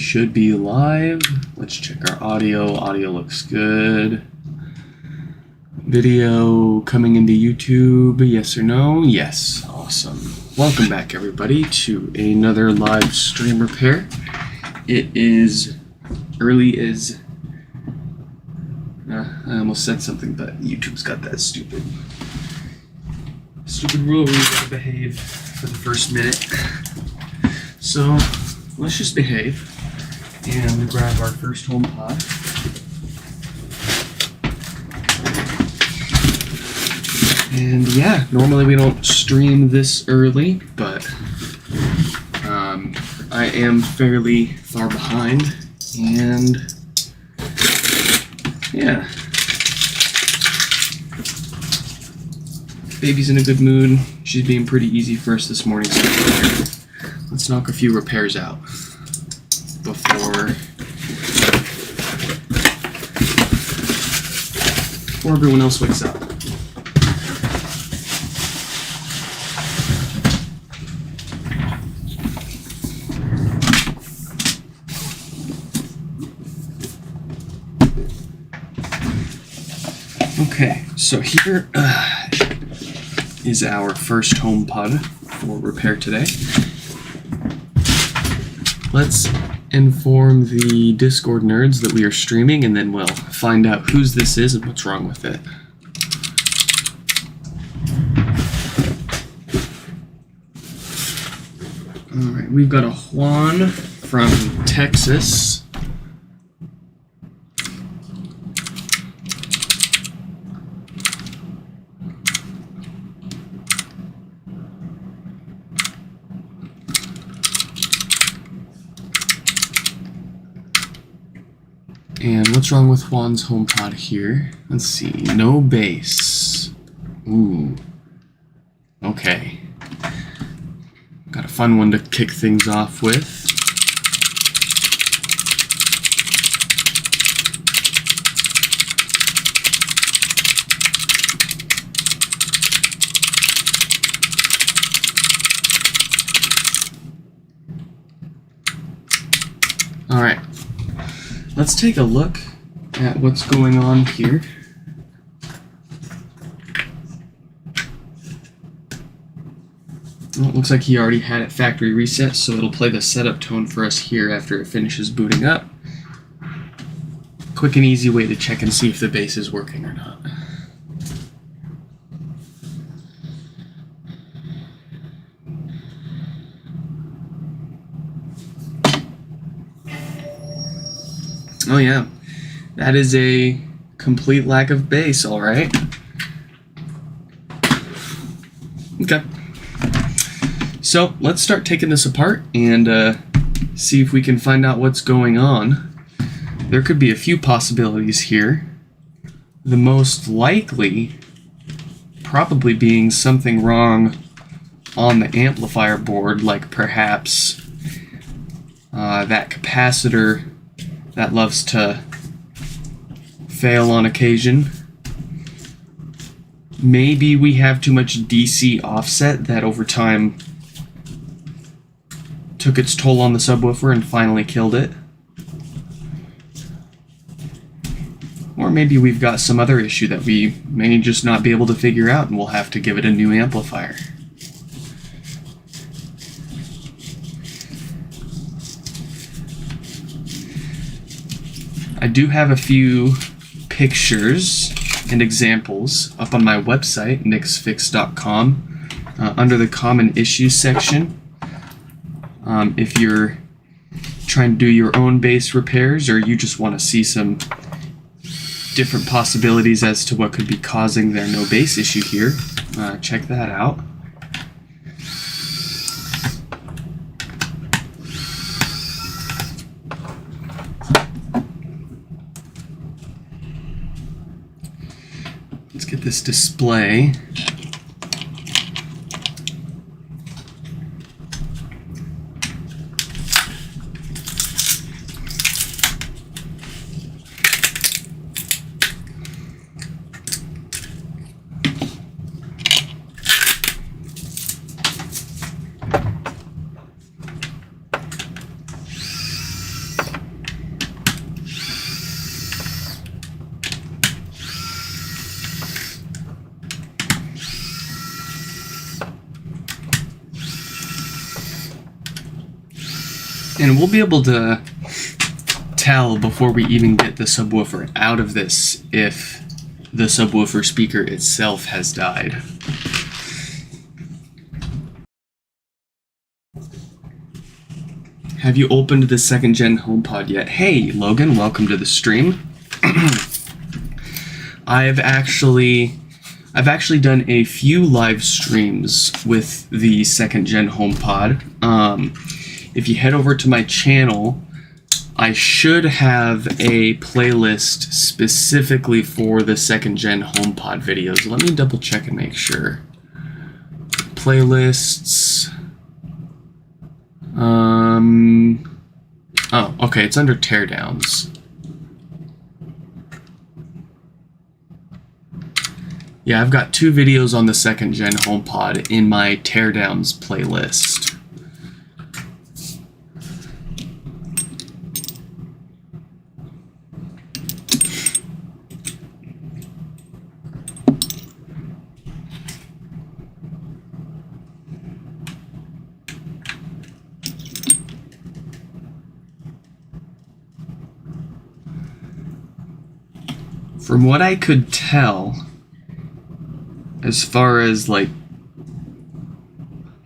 should be live. Let's check our audio. Audio looks good. Video coming into YouTube, yes or no? Yes, awesome. Welcome back everybody to another live stream repair. It is early as... I almost said something, but YouTube's got that stupid rule where you gotta behave for the first minute. So let's just behave and grab our first home pod. And yeah, normally we don't stream this early, but I am fairly far behind, and yeah. Baby's in a good mood. She's being pretty easy for us this morning, so let's knock a few repairs out before everyone else wakes up. Okay, so here is our first home pod for repair today. Let's inform the Discord nerds that we are streaming, and then we'll find out whose this is and what's wrong with it. Alright, we've got a Juan from Texas. And what's wrong with Juan's HomePod here? Let's see. No bass. Ooh. Okay. Got a fun one to kick things off with. All right. Let's take a look at what's going on here. Well, it looks like he already had it factory reset, so it'll play the setup tone for us here after it finishes booting up. Quick and easy way to check and see if the bass is working or not. Oh yeah, that is a complete lack of bass, alright. Okay. So, let's start taking this apart and see if we can find out what's going on. There could be a few possibilities here. The most likely probably being something wrong on the amplifier board, like perhaps that capacitor that loves to fail on occasion. Maybe we have too much DC offset that over time took its toll on the subwoofer and finally killed it. Or maybe we've got some other issue that we may just not be able to figure out and we'll have to give it a new amplifier. I do have a few pictures and examples up on my website, nixfix.com, under the common issues section. If you're trying to do your own bass repairs or you just want to see some different possibilities as to what could be causing their no bass issue here, check that out. Let's get this display. And we'll be able to tell before we even get the subwoofer out of this if the subwoofer speaker itself has died. Have you opened the 2nd gen HomePod yet? Hey, Logan, welcome to the stream. I've actually done a few live streams with the 2nd gen HomePod. If you head over to my channel, I should have a playlist specifically for the 2nd gen HomePod videos. Let me double check and make sure. Playlists. Oh, okay, it's under teardowns. Yeah, I've got 2 videos on the 2nd gen HomePod in my teardowns playlist. From what I could tell, as far as like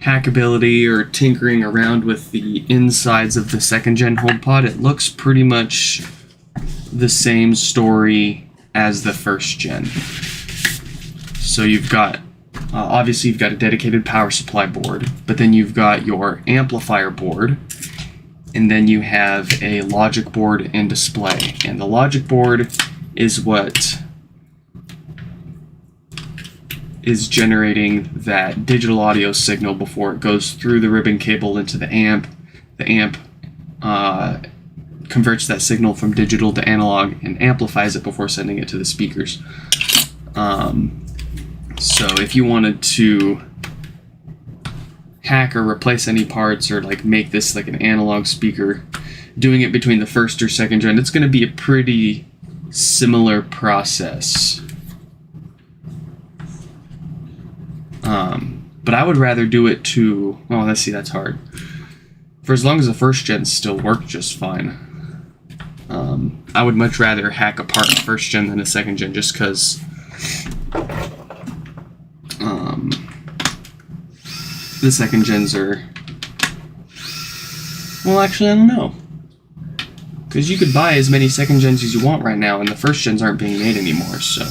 hackability or tinkering around with the insides of the 2nd gen HomePod, it looks pretty much the same story as the 1st gen. So you've got, obviously you've got a dedicated power supply board, but then you've got your amplifier board, and then you have a logic board and display. And the logic board is what is generating that digital audio signal before it goes through the ribbon cable into the amp. The amp converts that signal from digital to analog and amplifies it before sending it to the speakers. So if you wanted to hack or replace any parts or like make this like an analog speaker, doing it between the 1st or 2nd gen, it's going to be a pretty similar process. But I would rather do it to, well, let's see, that's hard. For as long as the 1st gens still work just fine. I would much rather hack apart the 1st gen than a 2nd gen, just because the 2nd gens are, well, actually, I don't know. Because you could buy as many 2nd gens as you want right now, and the 1st gens aren't being made anymore, so.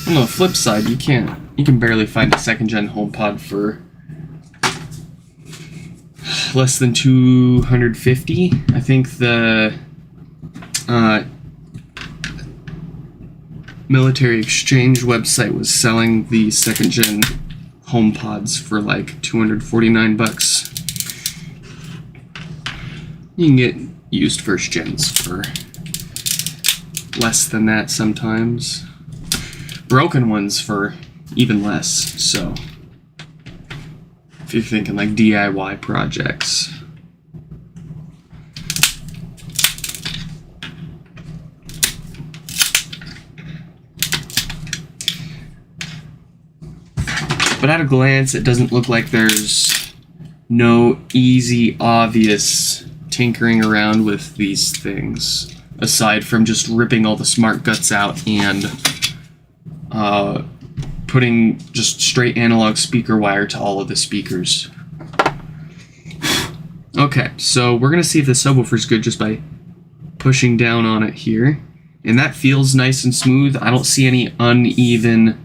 On the flip side, you can barely find a 2nd gen HomePod for less than $250. I think the Military Exchange website was selling the 2nd gen HomePods for like $249. You can get used 1st gens for less than that sometimes. Broken ones for even less, so if you're thinking like DIY projects. But at a glance, it doesn't look like there's no easy, obvious tinkering around with these things, aside from just ripping all the smart guts out and putting just straight analog speaker wire to all of the speakers. Okay, so we're going to see if the subwoofer's good just by pushing down on it here. And that feels nice and smooth. I don't see any uneven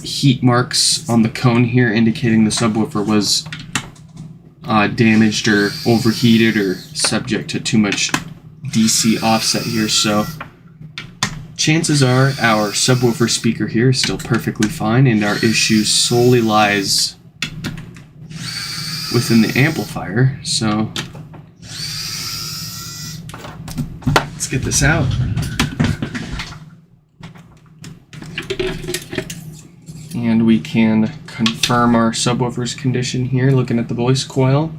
heat marks on the cone here indicating the subwoofer was damaged or overheated or subject to too much DC offset here. So chances are our subwoofer speaker here is still perfectly fine, and our issue solely lies within the amplifier. So let's get this out. And we can confirm our subwoofer's condition here, looking at the voice coil.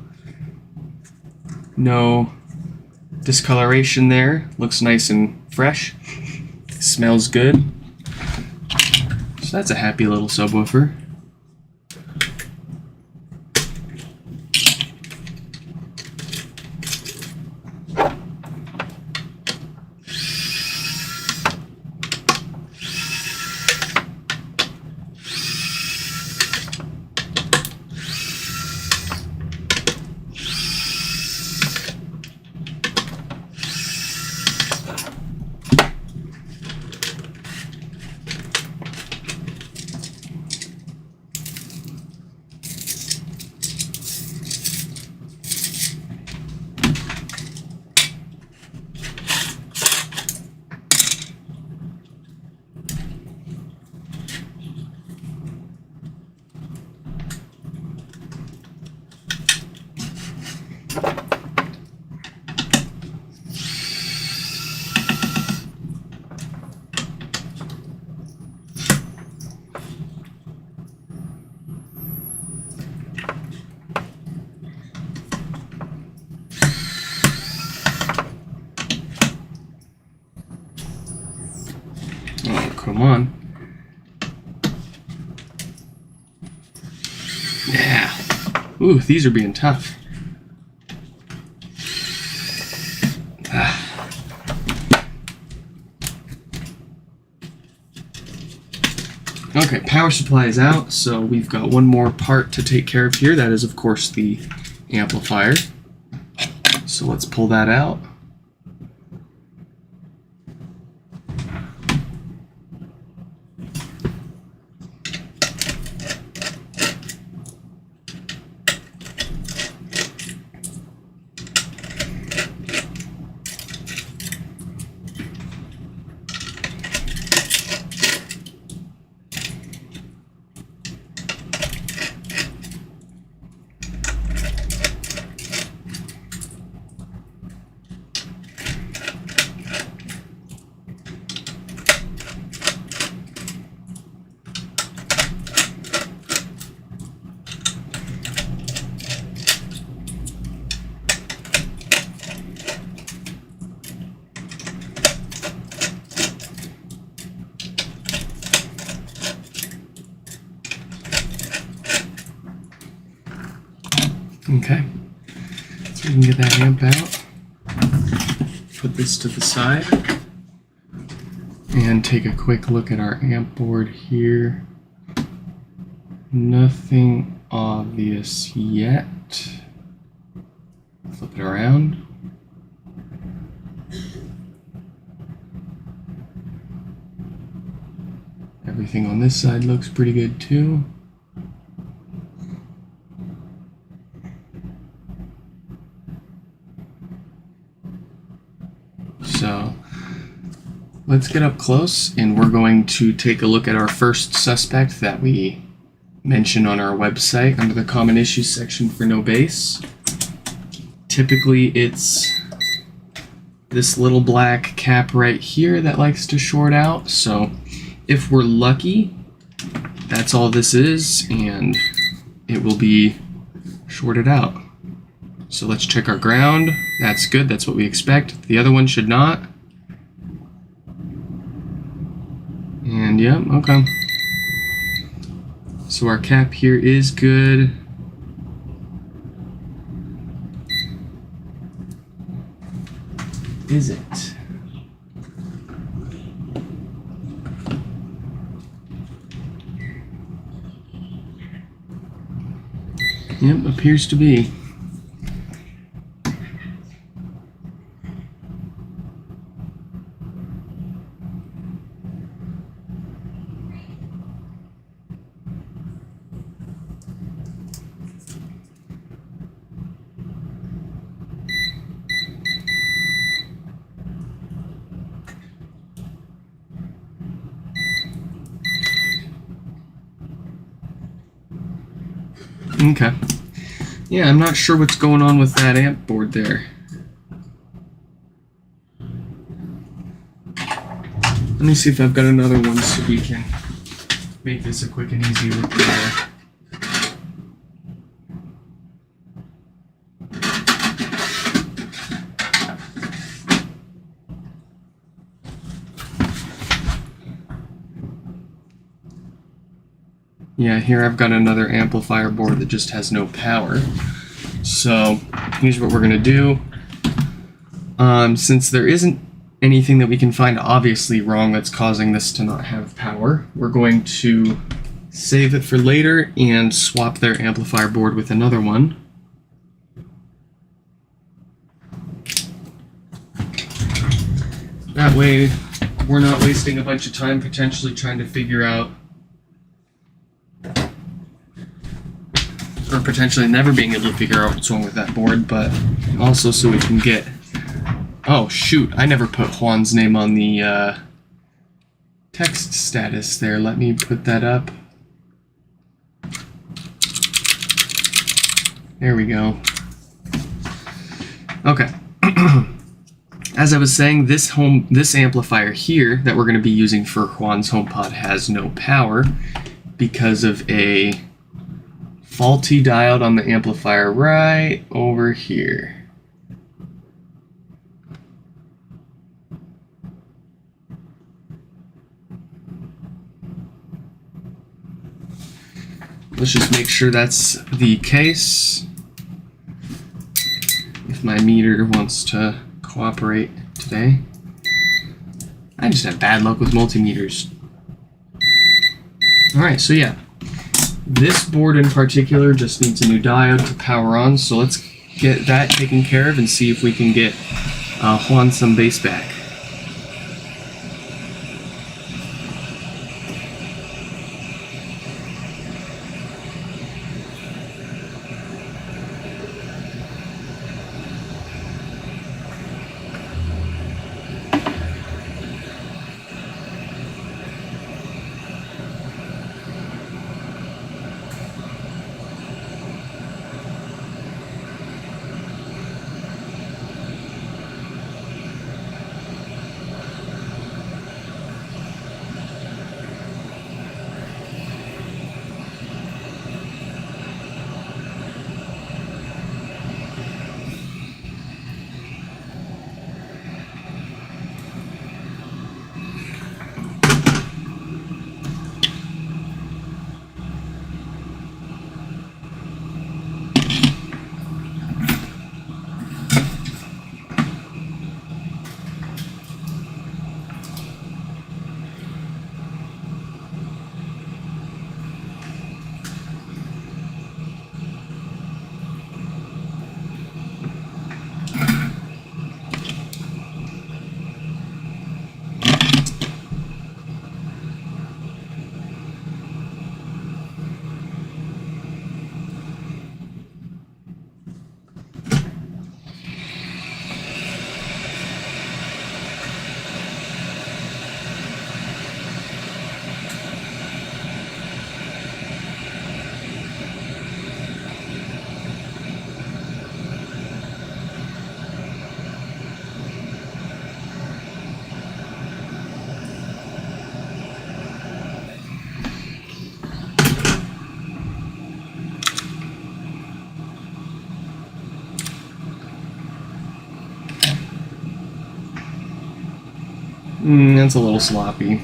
No discoloration there. Looks nice and fresh. Smells good. So that's a happy little subwoofer. Oh, come on. Yeah. Ooh, these are being tough. Okay, power supply is out, so we've got one more part to take care of here. That is, of course, the amplifier. So let's pull that out. Okay, so we can get that amp out, put this to the side, and take a quick look at our amp board here. Nothing obvious yet. Flip it around. Everything on this side looks pretty good too. So let's get up close and we're going to take a look at our first suspect that we mentioned on our website under the common issues section for no bass. Typically it's this little black cap right here that likes to short out. So if we're lucky, that's all this is and it will be shorted out. So let's check our ground. That's good, that's what we expect. The other one should not. And yep, okay. So our cap here is good. Is it? Yep, appears to be. Okay. Yeah, I'm not sure what's going on with that amp board there. Let me see if I've got another one so we can make this a quick and easy repair. Yeah, here I've got another amplifier board that just has no power. So here's what we're going to do. Since there isn't anything that we can find obviously wrong that's causing this to not have power, we're going to save it for later and swap their amplifier board with another one. That way we're not wasting a bunch of time potentially trying to figure out, or potentially never being able to figure out what's wrong with that board, but also so we can get... Oh shoot, I never put Juan's name on the text status there. Let me put that up. There we go. Okay. As I was saying, this amplifier here that we're going to be using for Juan's HomePod has no power because of a faulty diode on the amplifier right over here. Let's just make sure that's the case. If my meter wants to cooperate today. I just have bad luck with multimeters. Alright, so yeah. This board in particular just needs a new diode to power on, so let's get that taken care of and see if we can get Juan some bass back. That's a little sloppy.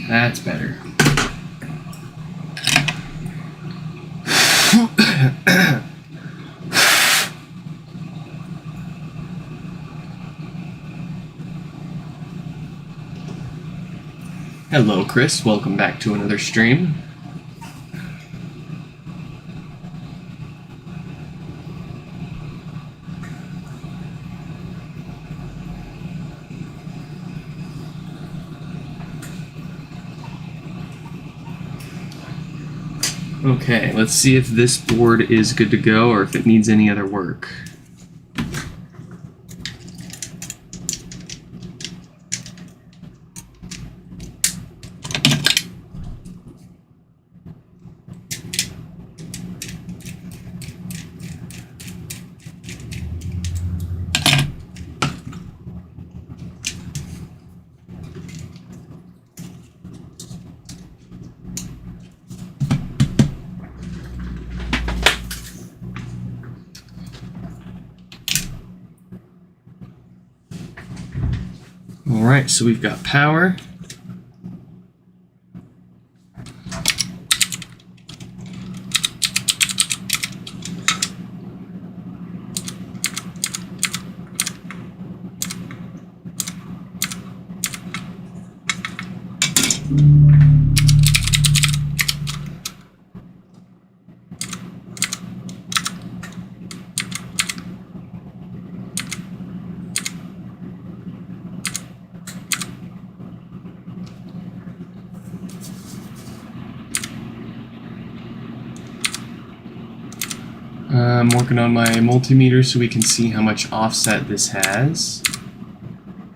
That's better. Hello, Chris. Welcome back to another stream. Okay, let's see if this board is good to go or if it needs any other work. Alright, so we've got power. I'm working on my multimeter so we can see how much offset this has.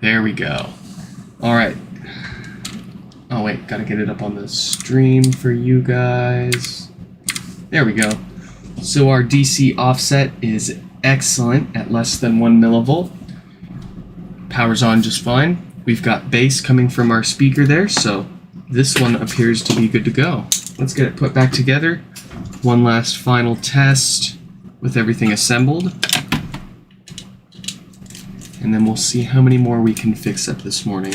There we go. Alright. Oh wait, gotta get it up on the stream for you guys. There we go. So our DC offset is excellent at less than 1 millivolt. Power's on just fine. We've got bass coming from our speaker there, so this one appears to be good to go. Let's get it put back together. One last final test with everything assembled. And then we'll see how many more we can fix up this morning.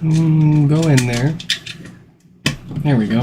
Go in there. There we go.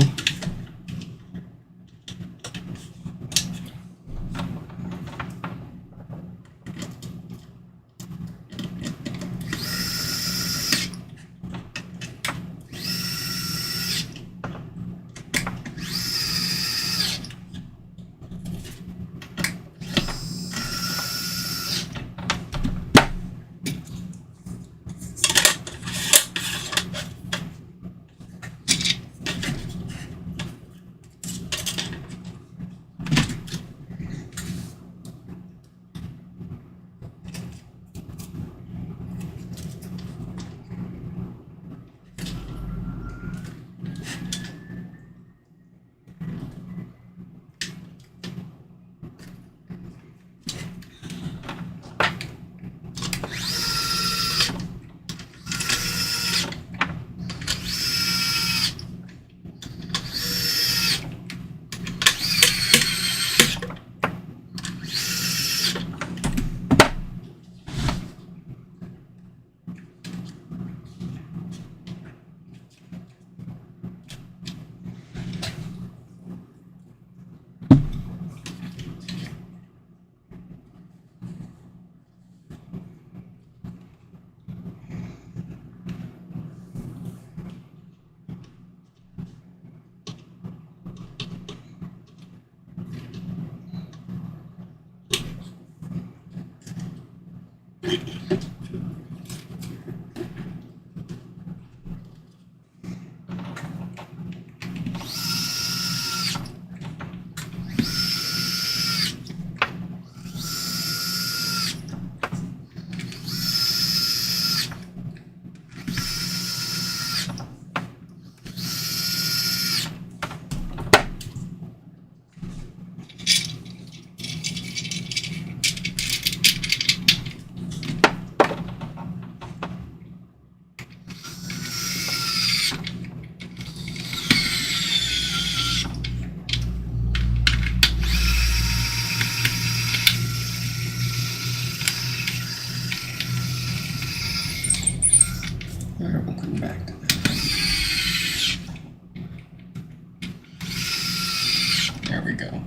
There we go.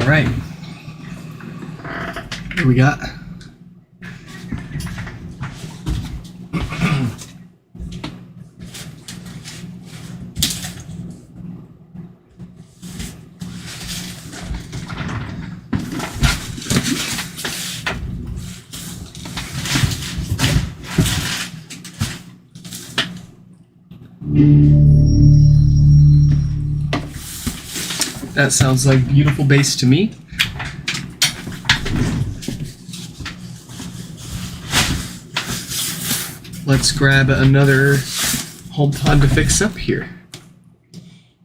right. What do we got? That sounds like beautiful bass to me. Let's grab another HomePod to fix up here.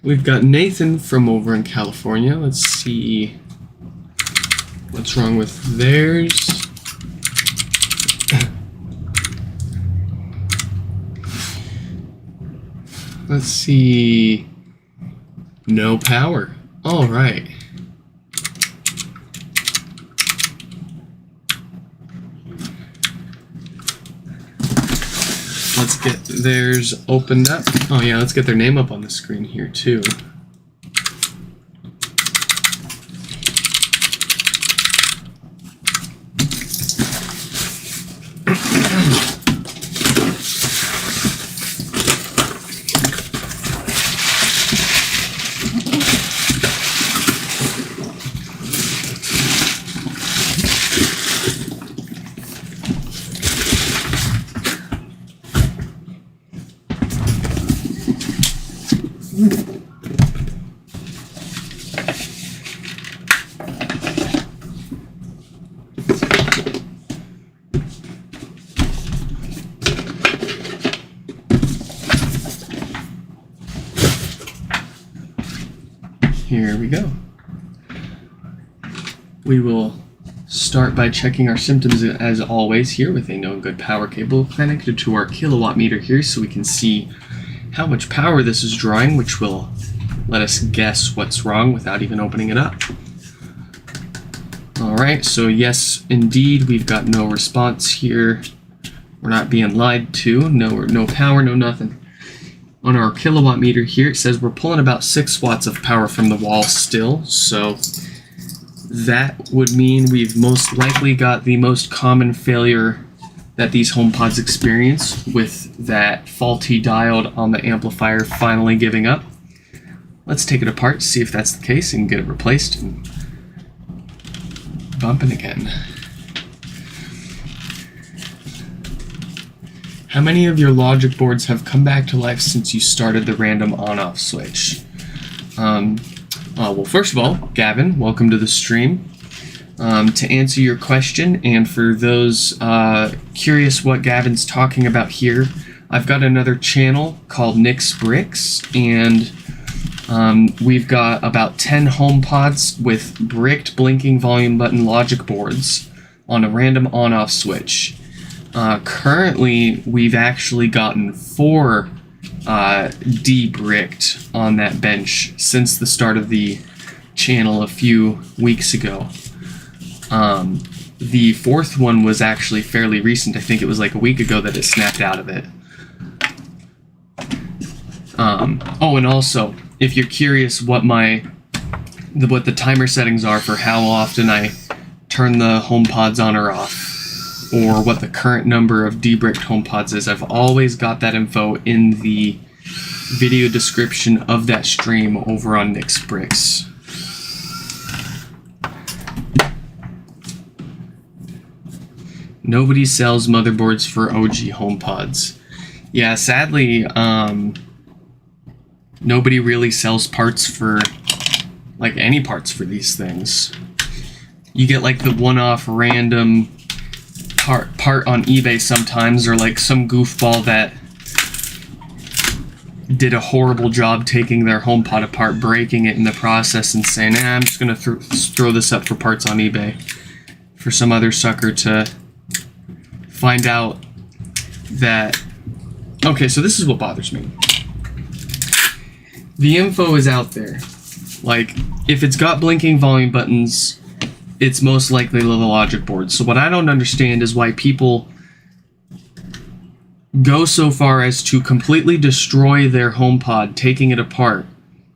We've got Nathan from over in California. Let's see what's wrong with theirs. Let's see. No power. All right. Let's get theirs opened up. Oh yeah, let's get their name up on the screen here too. Here we go. We will start by checking our symptoms as always here with a no good power cable connected to our kilowatt meter here so we can see how much power this is drawing, which will let us guess what's wrong without even opening it up. Alright, so yes, indeed, we've got no response here. We're not being lied to. No power, no nothing. On our kilowatt meter here, it says we're pulling about 6 watts of power from the wall still, so that would mean we've most likely got the most common failure that these HomePods experience, with that faulty diode on the amplifier finally giving up. Let's take it apart, see if that's the case, and get it replaced and bumping again. How many of your logic boards have come back to life since you started the random on-off switch? Well, first of all, Gavin, welcome to the stream. To answer your question, and for those curious what Gavin's talking about here, I've got another channel called Nick's Bricks, and we've got about 10 HomePods with bricked blinking volume button logic boards on a random on-off switch. Currently, we've actually gotten 4 de-bricked on that bench since the start of the channel a few weeks ago. The 4th one was actually fairly recent. I think it was like a week ago that it snapped out of it. Oh, and also, if you're curious what the timer settings are for how often I turn the HomePods on or off, or what the current number of de-bricked HomePods is, I've always got that info in the video description of that stream over on Nick's Bricks. Nobody sells motherboards for OG HomePods. Yeah, sadly, nobody really sells parts for, like, any parts for these things. You get, like, the one-off random part on eBay sometimes, or like some goofball that did a horrible job taking their HomePod apart, breaking it in the process, and saying, I'm just going to throw this up for parts on eBay, for some other sucker to find out that... Okay, so this is what bothers me. The info is out there. Like, if it's got blinking volume buttons, it's most likely the logic board. So what I don't understand is why people go so far as to completely destroy their HomePod, taking it apart,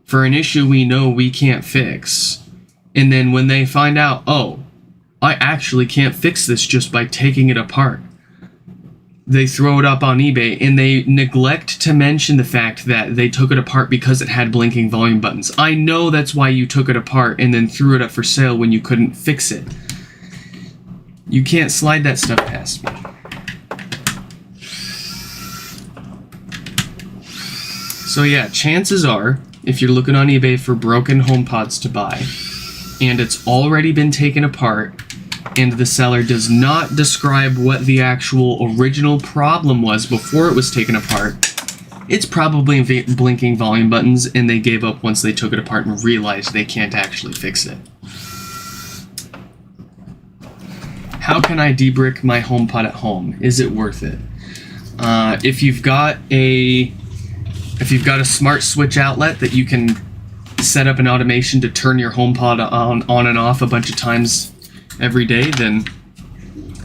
for an issue we know we can't fix, And then when they find out, oh, I actually can't fix this just by taking it apart, they throw it up on eBay, and they neglect to mention the fact that they took it apart because it had blinking volume buttons. I know that's why you took it apart and then threw it up for sale when you couldn't fix it. You can't slide that stuff past me. So yeah, chances are, if you're looking on eBay for broken HomePods to buy, and it's already been taken apart, and the seller does not describe what the actual original problem was before it was taken apart, it's probably blinking volume buttons, and they gave up once they took it apart and realized they can't actually fix it. How can I debrick my HomePod at home? Is it worth it? If you've got a smart switch outlet that you can set up an automation to turn your HomePod on and off a bunch of times every day, then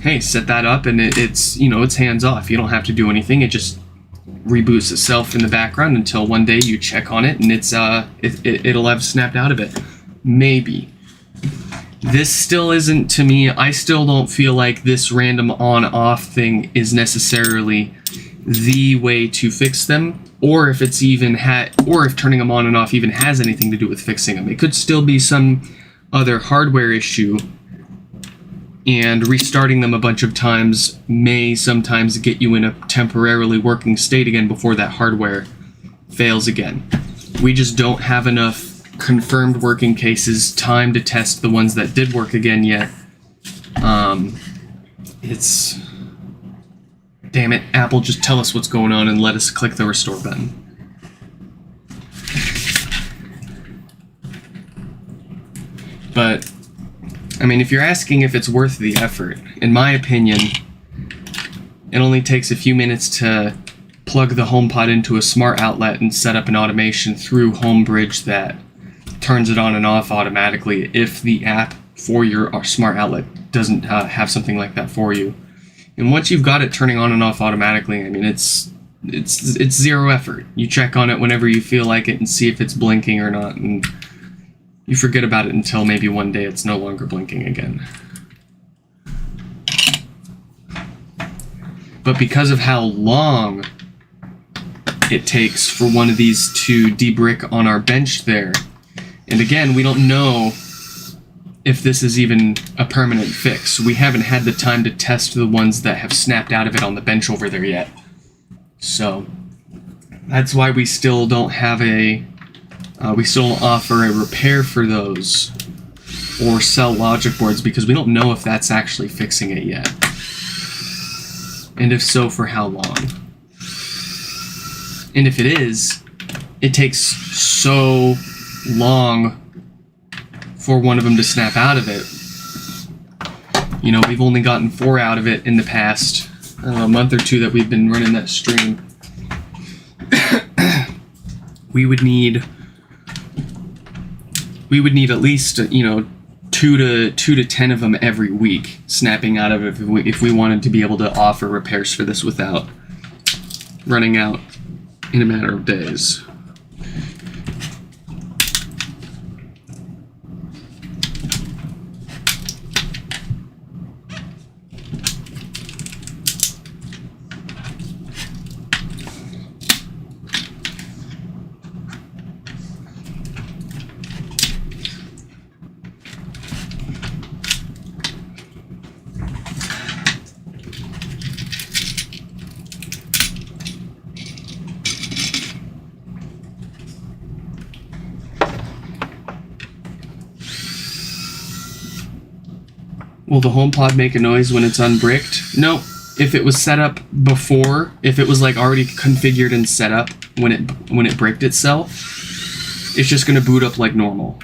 hey, set that up, and it's hands off. You don't have to do anything. It just reboots itself in the background until one day you check on it and it'll have snapped out of it. Maybe. This still isn't, to me, I still don't feel like this random on-off thing is necessarily the way to fix them, or if it's even or if turning them on and off even has anything to do with fixing them. It could still be some other hardware issue, and restarting them a bunch of times may sometimes get you in a temporarily working state again before that hardware fails again. We just don't have enough confirmed working cases, time to test the ones that did work again yet. Damn it, Apple, just tell us what's going on and let us click the restore button. But, I mean, if you're asking if it's worth the effort, in my opinion, it only takes a few minutes to plug the HomePod into a smart outlet and set up an automation through HomeBridge that turns it on and off automatically if the app for your smart outlet doesn't have something like that for you. And once you've got it turning on and off automatically, I mean, it's zero effort. You check on it whenever you feel like it and see if it's blinking or not, and you forget about it until maybe one day it's no longer blinking again. But because of how long it takes for one of these to debrick on our bench there, and again, we don't know if this is even a permanent fix. We haven't had the time to test the ones that have snapped out of it on the bench over there yet. So that's why we still don't have we still don't offer a repair for those or sell logic boards, because we don't know if that's actually fixing it yet. And if so, for how long? And if it is, it takes so long for one of them to snap out of it. You know, we've only gotten 4 out of it in the past month or two that we've been running that stream. we would need at least 2 to 10 of them every week snapping out of it if we wanted to be able to offer repairs for this without running out in a matter of days. Will the HomePod make a noise when it's unbricked? No. If it was set up before, if it was like already configured and set up when it bricked itself, it's just going to boot up like normal.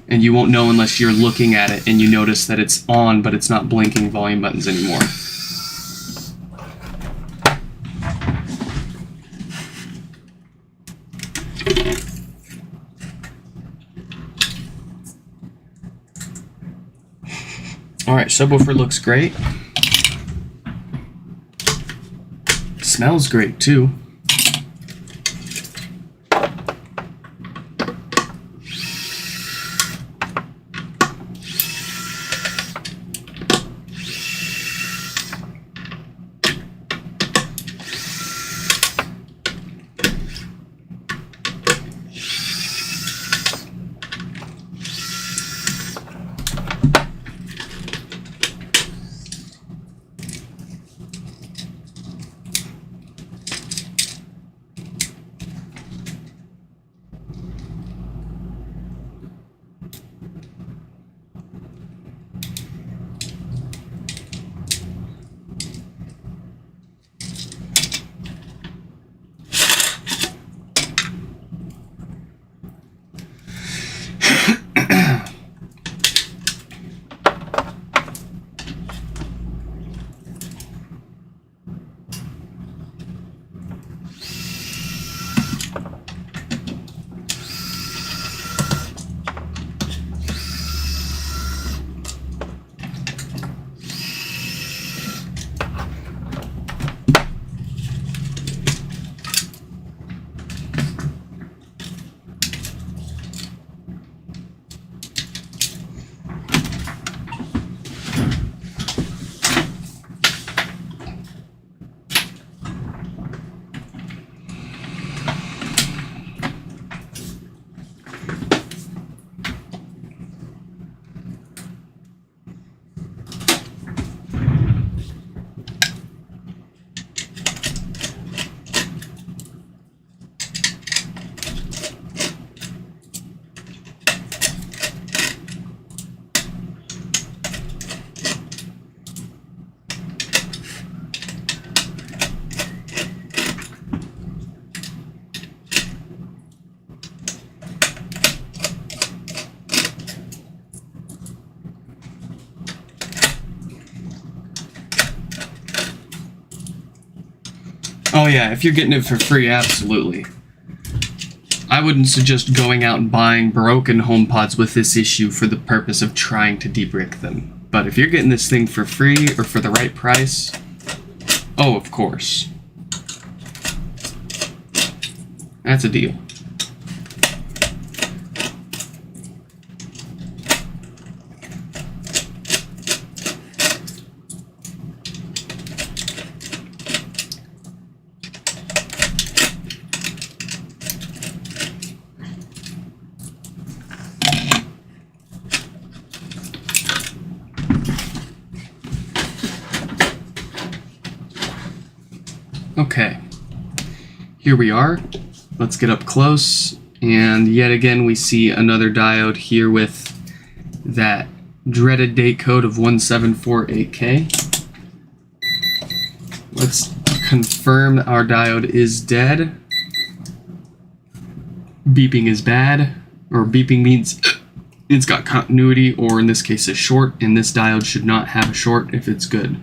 And you won't know unless you're looking at it and you notice that it's on, but it's not blinking volume buttons anymore. Alright, subwoofer looks great. Smells great too. Oh yeah, if you're getting it for free, absolutely. I wouldn't suggest going out and buying broken HomePods with this issue for the purpose of trying to debrick them. But if you're getting this thing for free or for the right price, oh, of course. That's a deal. Okay, here we are. Let's get up close, and yet again we see another diode here with that dreaded date code of 1748K. Let's confirm our diode is dead. Beeping is bad, or beeping means it's got continuity, or in this case a short, and this diode should not have a short if it's good.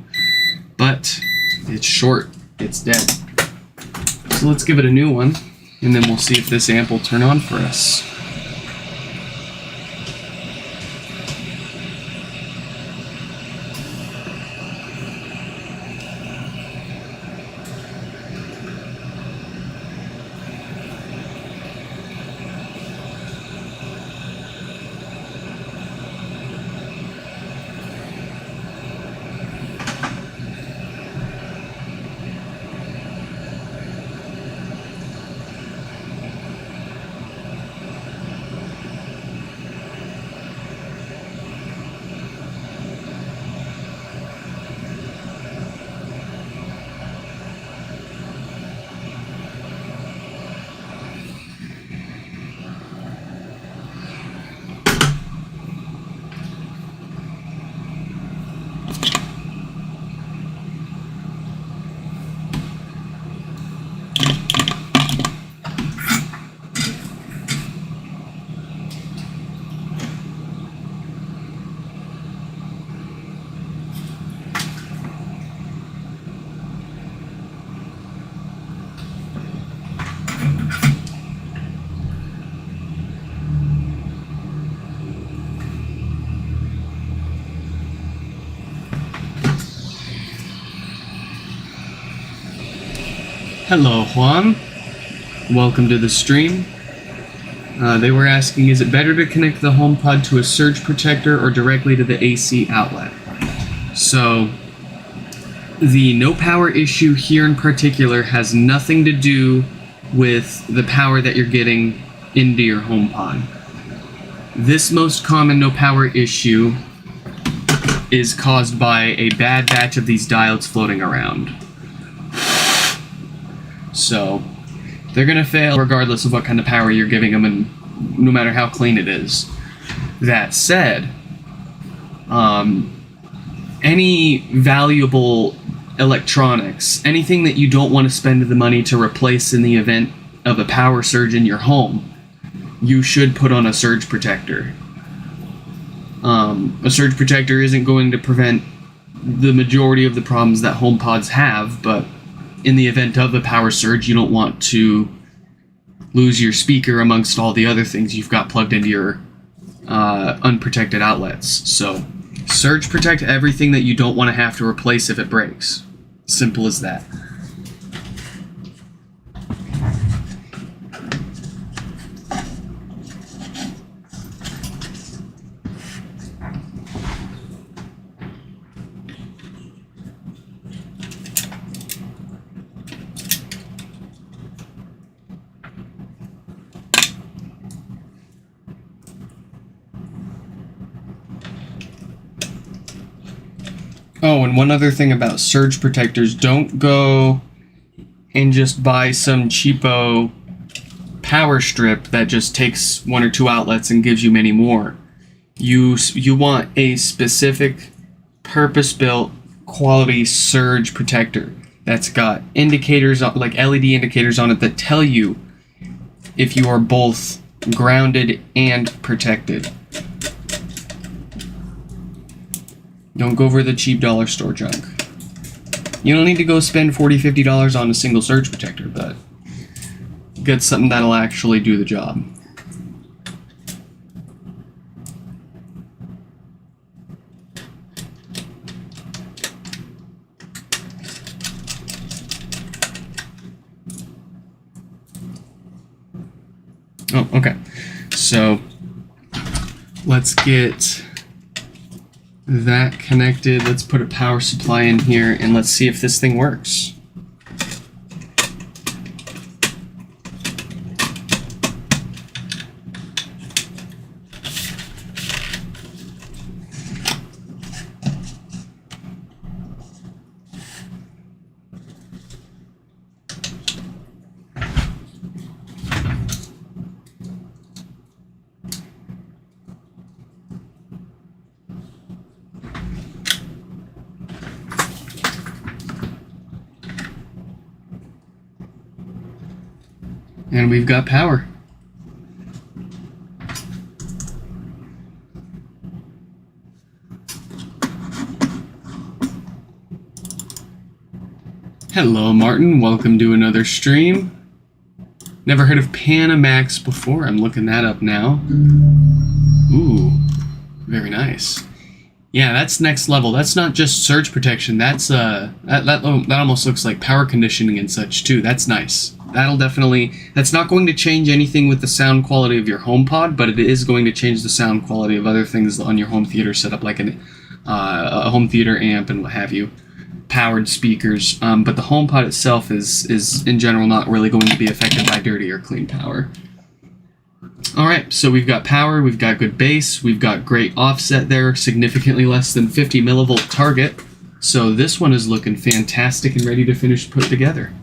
But it's short. It's dead. So let's give it a new one, and then we'll see if this amp will turn on for us. Hello, Juan. Welcome to the stream. They were asking, is it better to connect the HomePod to a surge protector or directly to the AC outlet? So, the no power issue here in particular has nothing to do with the power that you're getting into your HomePod. This most common no power issue is caused by a bad batch of these diodes floating around. So, they're going to fail regardless of what kind of power you're giving them and no matter how clean it is. That said, any valuable electronics, anything that you don't want to spend the money to replace in the event of a power surge in your home, you should put on a surge protector. A surge protector isn't going to prevent the majority of the problems that HomePods have, but in the event of a power surge, you don't want to lose your speaker amongst all the other things you've got plugged into your unprotected outlets. So, surge protect everything that you don't want to have to replace if it breaks. Simple as that. Oh, and one other thing about surge protectors, don't go and just buy some cheapo power strip that just takes one or two outlets and gives you many more. You want a specific purpose-built quality surge protector that's got indicators, like LED indicators on it that tell you if you are both grounded and protected. Don't go for the cheap dollar store junk. You don't need to go spend $40, $50 on a single surge protector, but get something that'll actually do the job. Oh, okay. So let's get that connected. Let's put a power supply in here and let's see if this thing works. And we've got power. Hello, Martin. Welcome to another stream. Never heard of Panamax before. I'm looking that up now. Ooh, very nice. Yeah, that's next level. That's not just surge protection. That's that almost looks like power conditioning and such too. That's nice. That'll definitely, that's not going to change anything with the sound quality of your HomePod, but it is going to change the sound quality of other things on your home theater setup, like a home theater amp and what have you, powered speakers. But the HomePod itself is in general not really going to be affected by dirty or clean power. All right, so we've got power, we've got good bass, we've got great offset there, significantly less than 50 millivolt target. So this one is looking fantastic and ready to finish put together.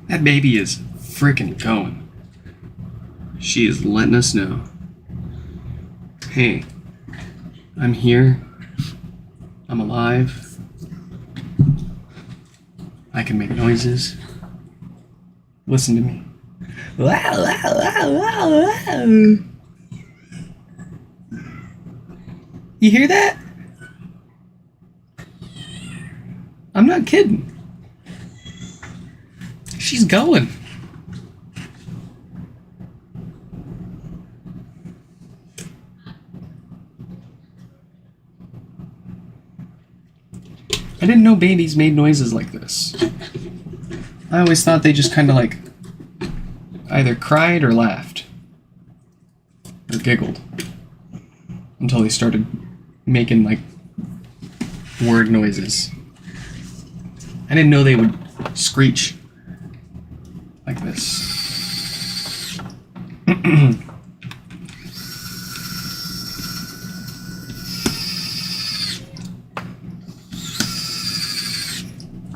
That baby is freaking going. She is letting us know. Hey, I'm here. I'm alive. I can make noises. Listen to me. Wow, wow, wow, wow, wow. You hear that? I'm not kidding. She's going. I didn't know babies made noises like this. I always thought they just kind of like either cried or laughed or giggled until they started making like word noises. I didn't know they would screech like this.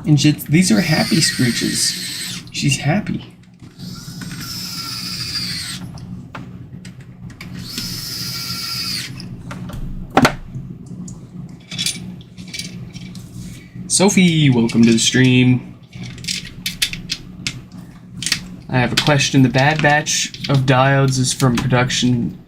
And these are happy screeches. She's happy. Sophie, welcome to the stream. I have a question. The bad batch of diodes is from production.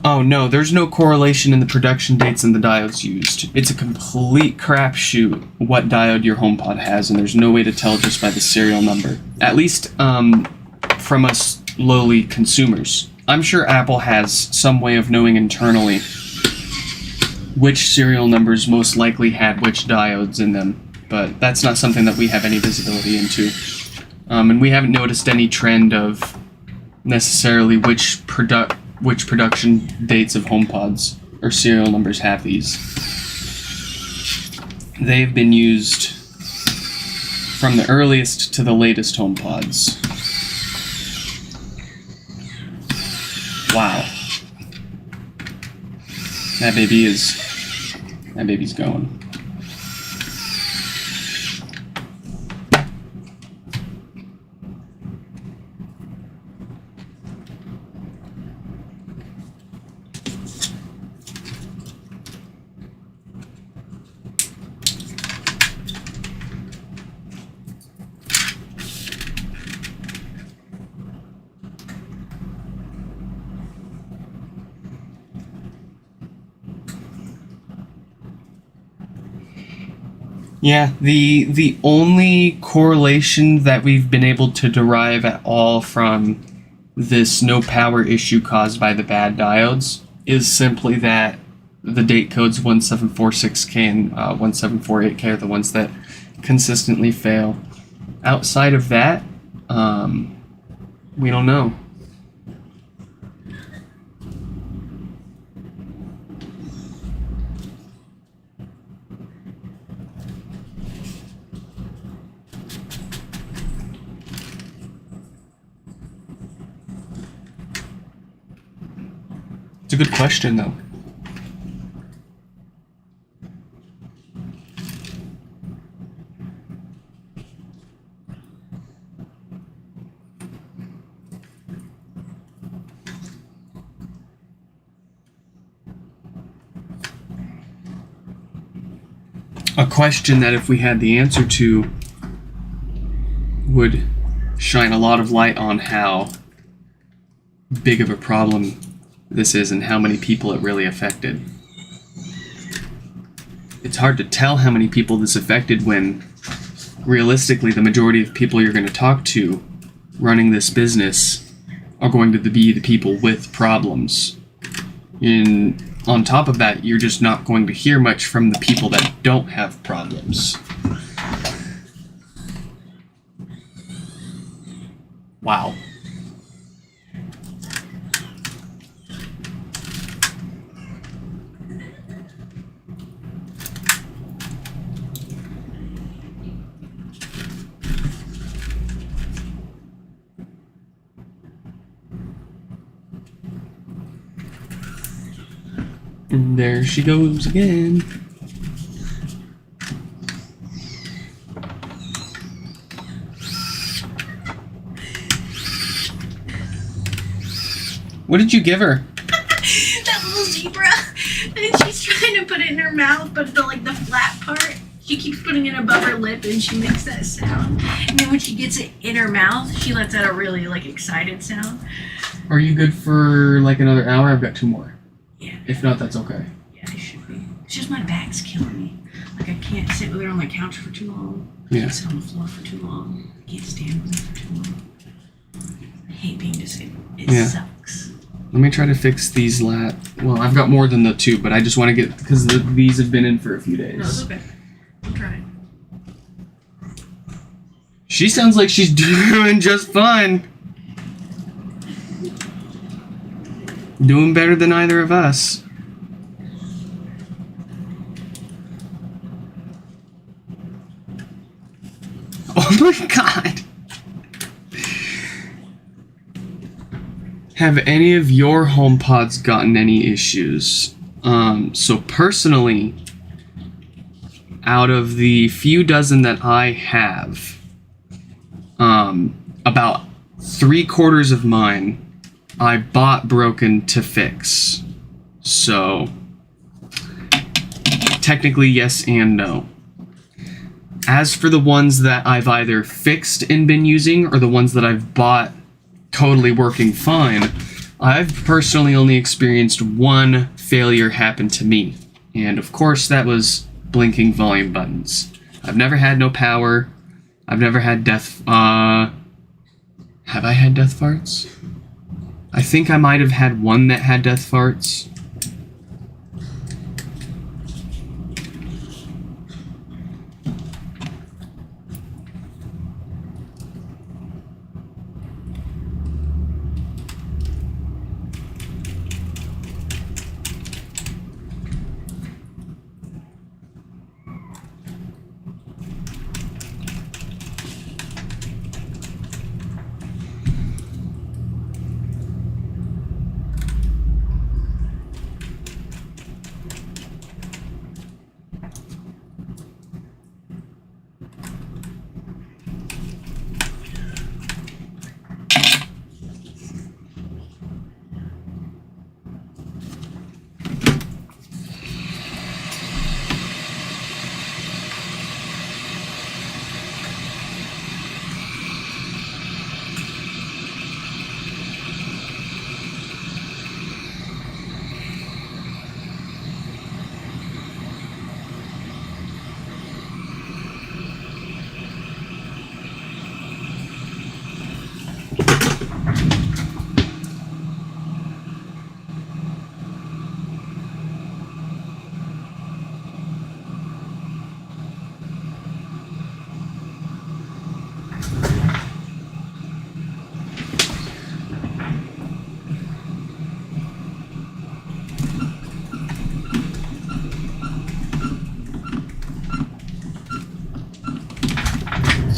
Oh no, there's no correlation in the production dates and the diodes used. It's a complete crapshoot what diode your HomePod has, and there's no way to tell just by the serial number. At least from us lowly consumers. I'm sure Apple has some way of knowing internally which serial numbers most likely had which diodes in them, but that's not something that we have any visibility into. And we haven't noticed any trend of necessarily which production dates of HomePods or serial numbers have these. They've been used from the earliest to the latest HomePods. Wow. That baby's going. Yeah, the only correlation that we've been able to derive at all from this no power issue caused by the bad diodes is simply that the date codes 1746K and 1748K are the ones that consistently fail. Outside of that, we don't know. It's a good question, though. A question that if we had the answer to would shine a lot of light on how big of a problem this is and how many people it really affected. It's hard to tell how many people this affected when realistically the majority of people you're going to talk to running this business are going to be the people with problems. And on top of that, you're just not going to hear much from the people that don't have problems. Wow. And there she goes again. What did you give her? That little zebra. And she's trying to put it in her mouth, but the flat part, she keeps putting it above her lip and she makes that sound. And then when she gets it in her mouth, she lets out a really excited sound. Are you good for another hour? I've got 2 more. Yeah. If not, that's okay. Yeah, I should be. It's just my back's killing me. Like, I can't sit with her on the couch for too long. I Yeah. can't sit on the floor for too long. I can't stand with her for too long. I hate being disabled. It Yeah. sucks. Let me try to fix these Well, I've got more than the 2, but I just want to get... Because these have been in for a few days. No, it's okay. I'm trying. She sounds like she's doing just fine. Doing better than either of us. Oh my god. Have any of your HomePods gotten any issues? So personally, out of the few dozen that I have, about 3/4 of mine I bought broken to fix. So technically yes and no. As for the ones that I've either fixed and been using, or the ones that I've bought totally working fine, I've personally only experienced one failure happen to me. And of course that was blinking volume buttons. I've never had no power. I've never had death... have I had death farts? I think I might have had one that had death farts.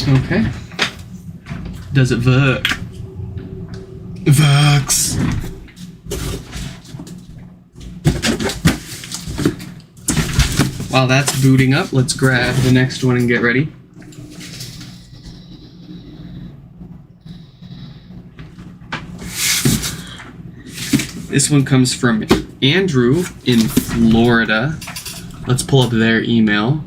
Okay. Does it work? It works. While that's booting up, let's grab the next one and get ready. This one comes from Andrew in Florida. Let's pull up their email.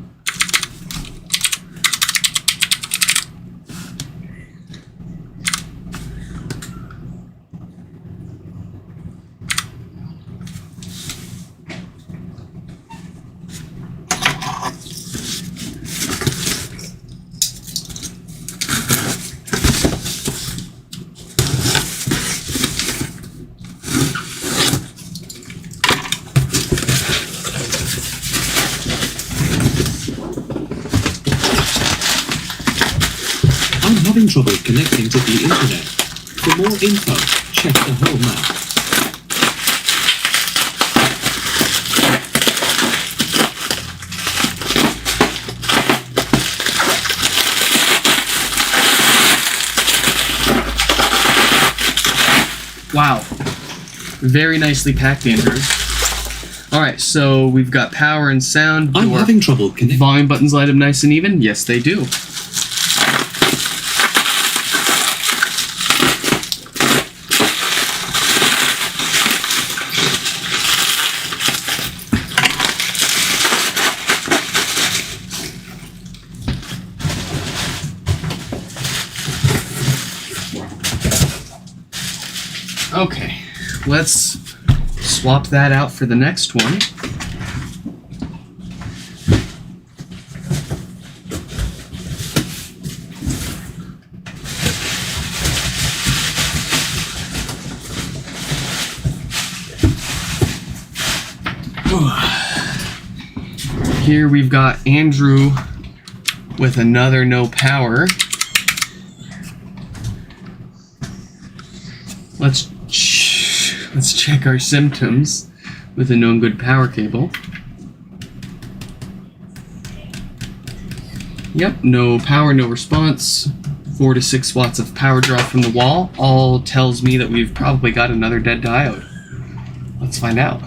Having trouble connecting to the internet. For more info, check the home app. Wow. Very nicely packed, Andrew. Alright, so we've got power and sound. I'm having trouble connecting. Volume buttons light up nice and even? Yes, they do. Okay, let's swap that out for the next one. Here we've got Andrew with another no power. Let's check our symptoms with a known good power cable. Yep, no power, no response. 4 to 6 watts of power draw from the wall. All tells me that we've probably got another dead diode. Let's find out.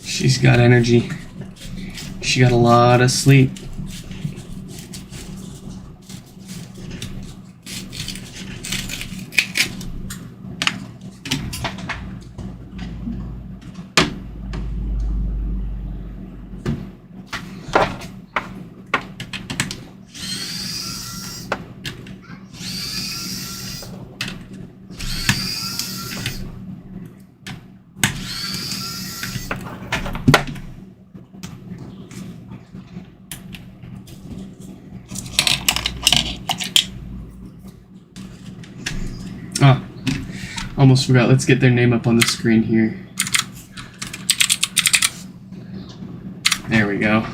She's got energy. She got a lot of sleep. Ah, almost forgot. Let's get their name up on the screen here. There we go.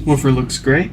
Woofer looks great.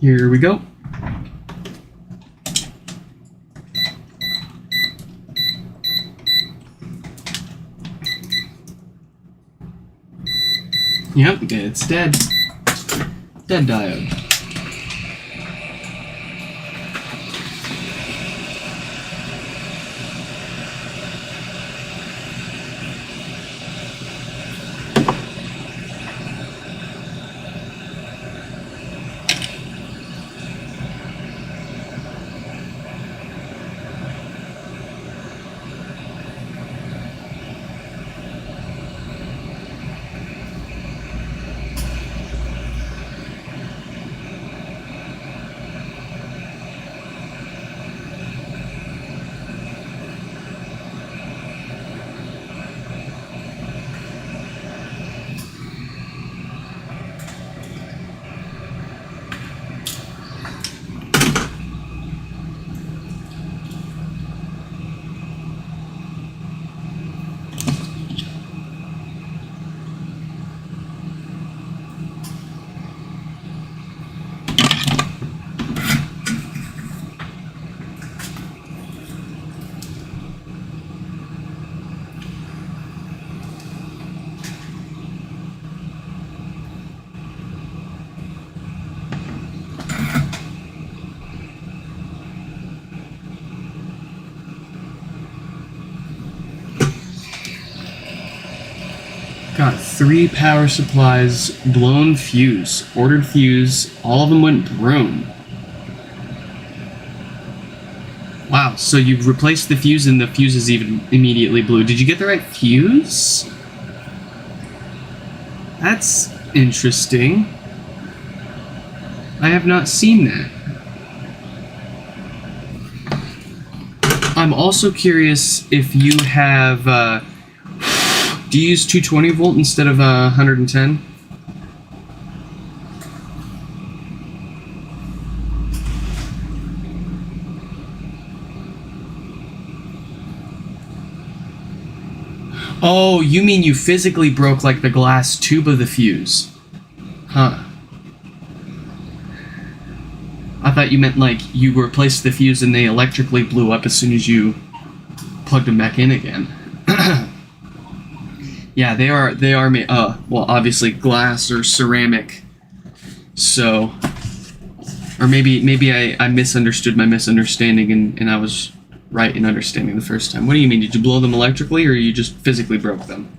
Here we go. Yep, it's dead. Dead diode. Got 3 power supplies, blown fuse, ordered fuse, all of them went broom. Wow, so you've replaced the fuse and the fuse is even immediately blue. Did you get the right fuse? That's interesting. I have not seen that. I'm also curious if you have, do you use 220 volt instead of 110? Oh, you mean you physically broke like the glass tube of the fuse? Huh. I thought you meant like you replaced the fuse and they electrically blew up as soon as you plugged them back in again. Yeah, they are made, well, obviously glass or ceramic. So, or maybe I misunderstood my misunderstanding and I was right in understanding the first time. What do you mean? Did you blow them electrically or you just physically broke them?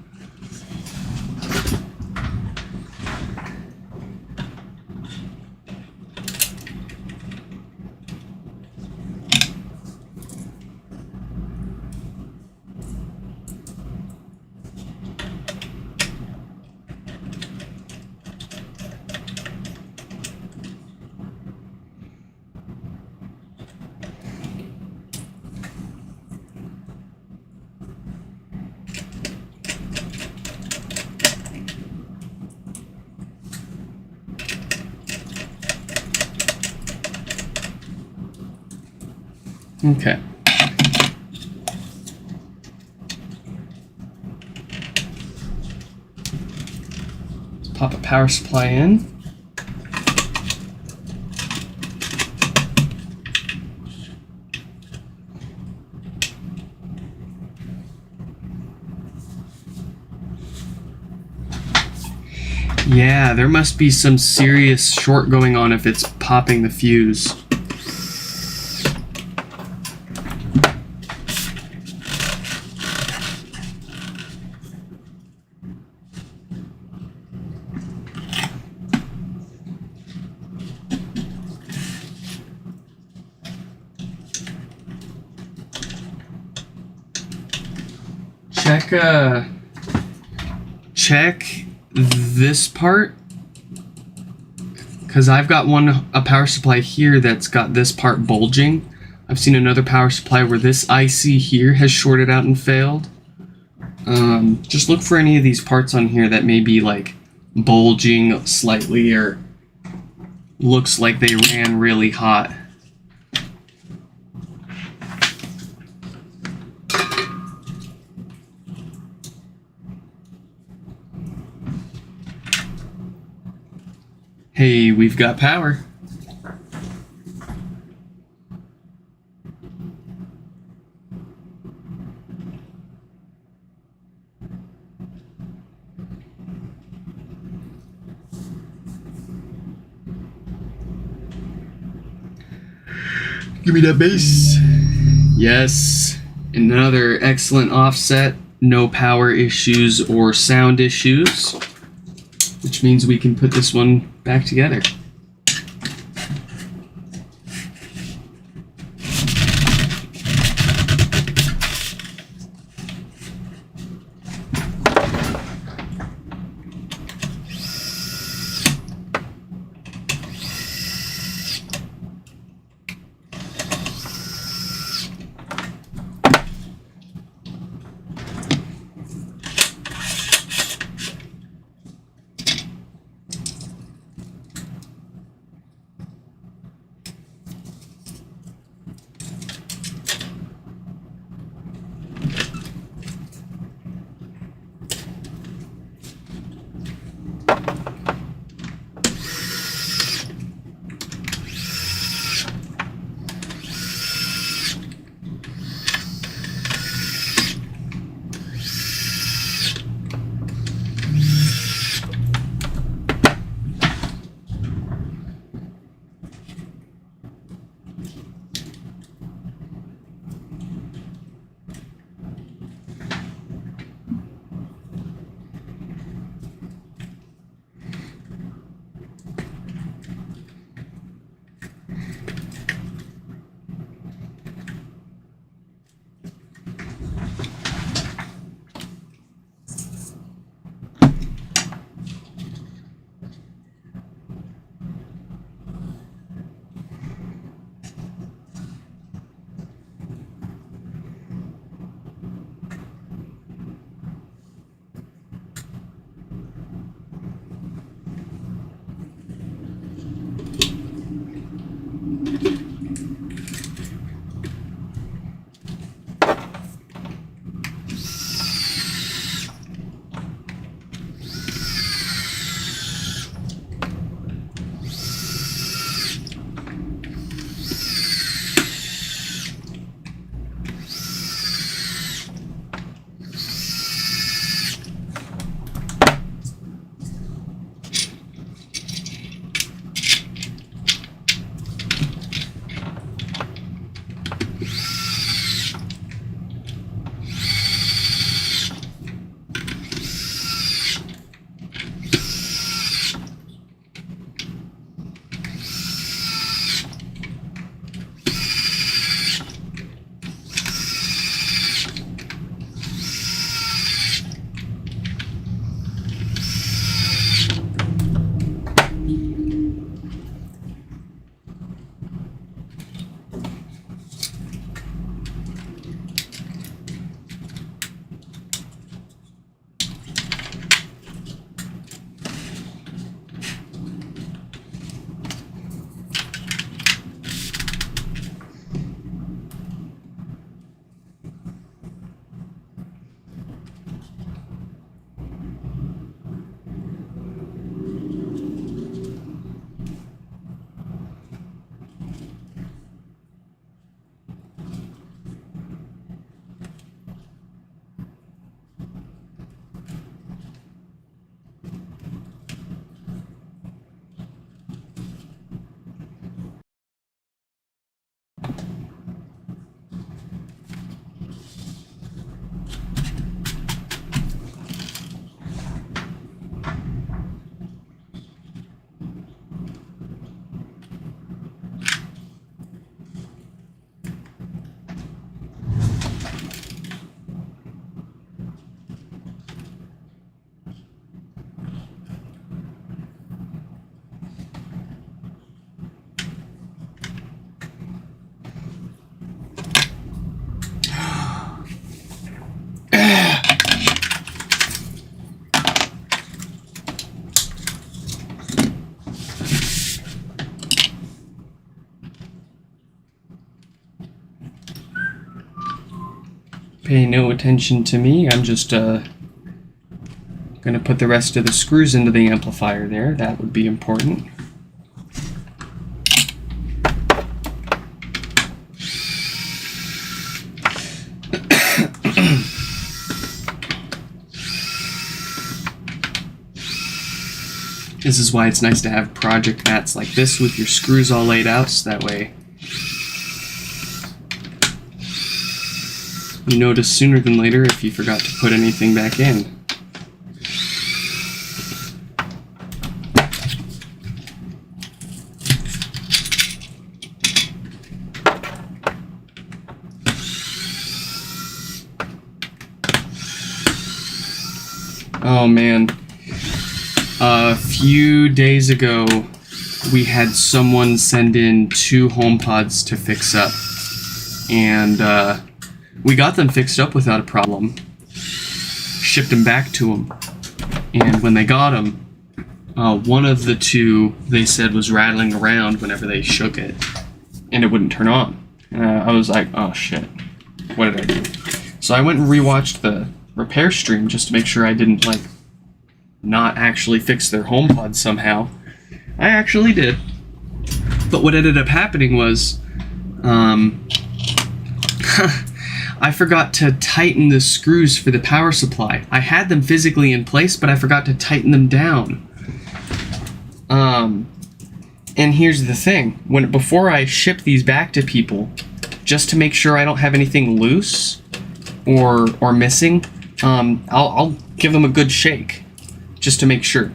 Okay. Let's pop a power supply in. Yeah, there must be some serious short going on if it's popping the fuse. Check this part, because I've got a power supply here that's got this part bulging. I've seen another power supply where this IC here has shorted out and failed. Just look for any of these parts on here that may be like bulging slightly or looks like they ran really hot. Hey, we've got power. Give me that bass. Yes. Another excellent offset. No power issues or sound issues. Which means we can put this one back together. Pay no attention to me. I'm just going to put the rest of the screws into the amplifier there. That would be important. This is why it's nice to have project mats like this with your screws all laid out, so that way You notice sooner than later if you forgot to put anything back in. Oh man. A few days ago, we had someone send in 2 HomePods to fix up. And we got them fixed up without a problem. Shipped them back to them. And when they got them, one of the 2 they said was rattling around whenever they shook it. And it wouldn't turn on. I was like, oh shit. What did I do? So I went and rewatched the repair stream just to make sure I didn't like not actually fix their HomePod somehow. I actually did. But what ended up happening was I forgot to tighten the screws for the power supply. I had them physically in place, but I forgot to tighten them down. And here's the thing. Before I ship these back to people, just to make sure I don't have anything loose or missing, I'll give them a good shake, just to make sure.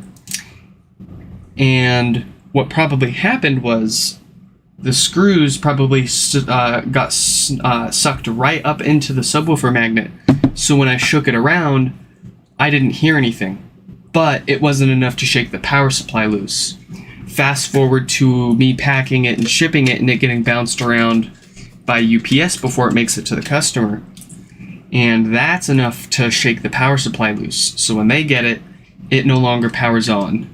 And what probably happened was the screws probably got sucked right up into the subwoofer magnet. So when I shook it around, I didn't hear anything. But it wasn't enough to shake the power supply loose. Fast forward to me packing it and shipping it and it getting bounced around by UPS before it makes it to the customer. And that's enough to shake the power supply loose. So when they get it, it no longer powers on.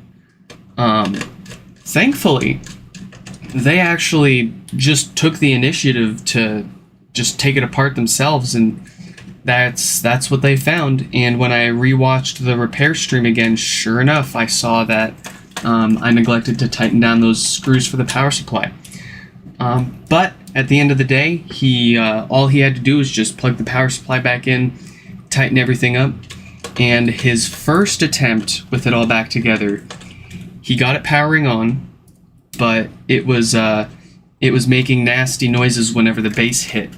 Thankfully, they actually just took the initiative to just take it apart themselves, and that's what they found. And when I rewatched the repair stream again, sure enough, I saw that I neglected to tighten down those screws for the power supply. But at the end of the day, all he had to do was just plug the power supply back in, tighten everything up, and his first attempt with it all back together, he got it powering on, but it was making nasty noises whenever the bass hit.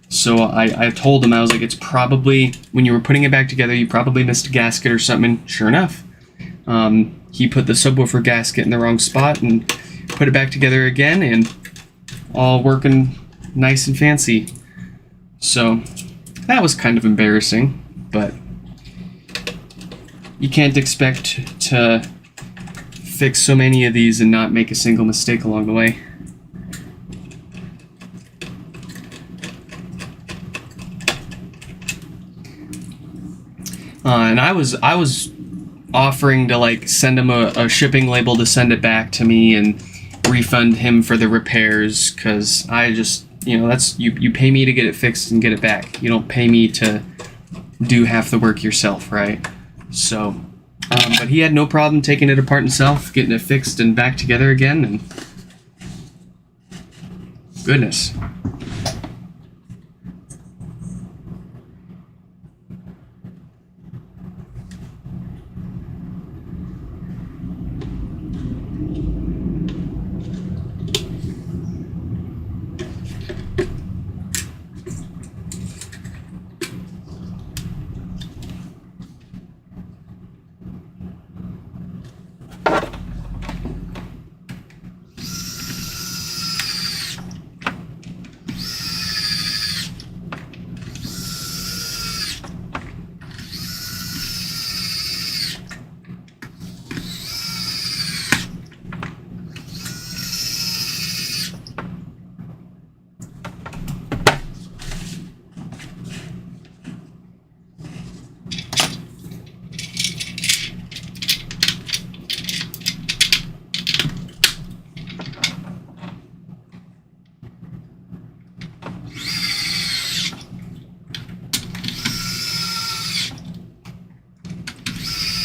So I told him, I was like, it's probably, when you were putting it back together, you probably missed a gasket or something. And sure enough, he put the subwoofer gasket in the wrong spot and put it back together again, and all working nice and fancy. So that was kind of embarrassing, but you can't expect to fix so many of these and not make a single mistake along the way. And I was offering to like send him a shipping label to send it back to me and refund him for the repairs, because I just, that's you pay me to get it fixed and get it back. You don't pay me to do half the work yourself, right? So but he had no problem taking it apart himself, getting it fixed and back together again, and goodness.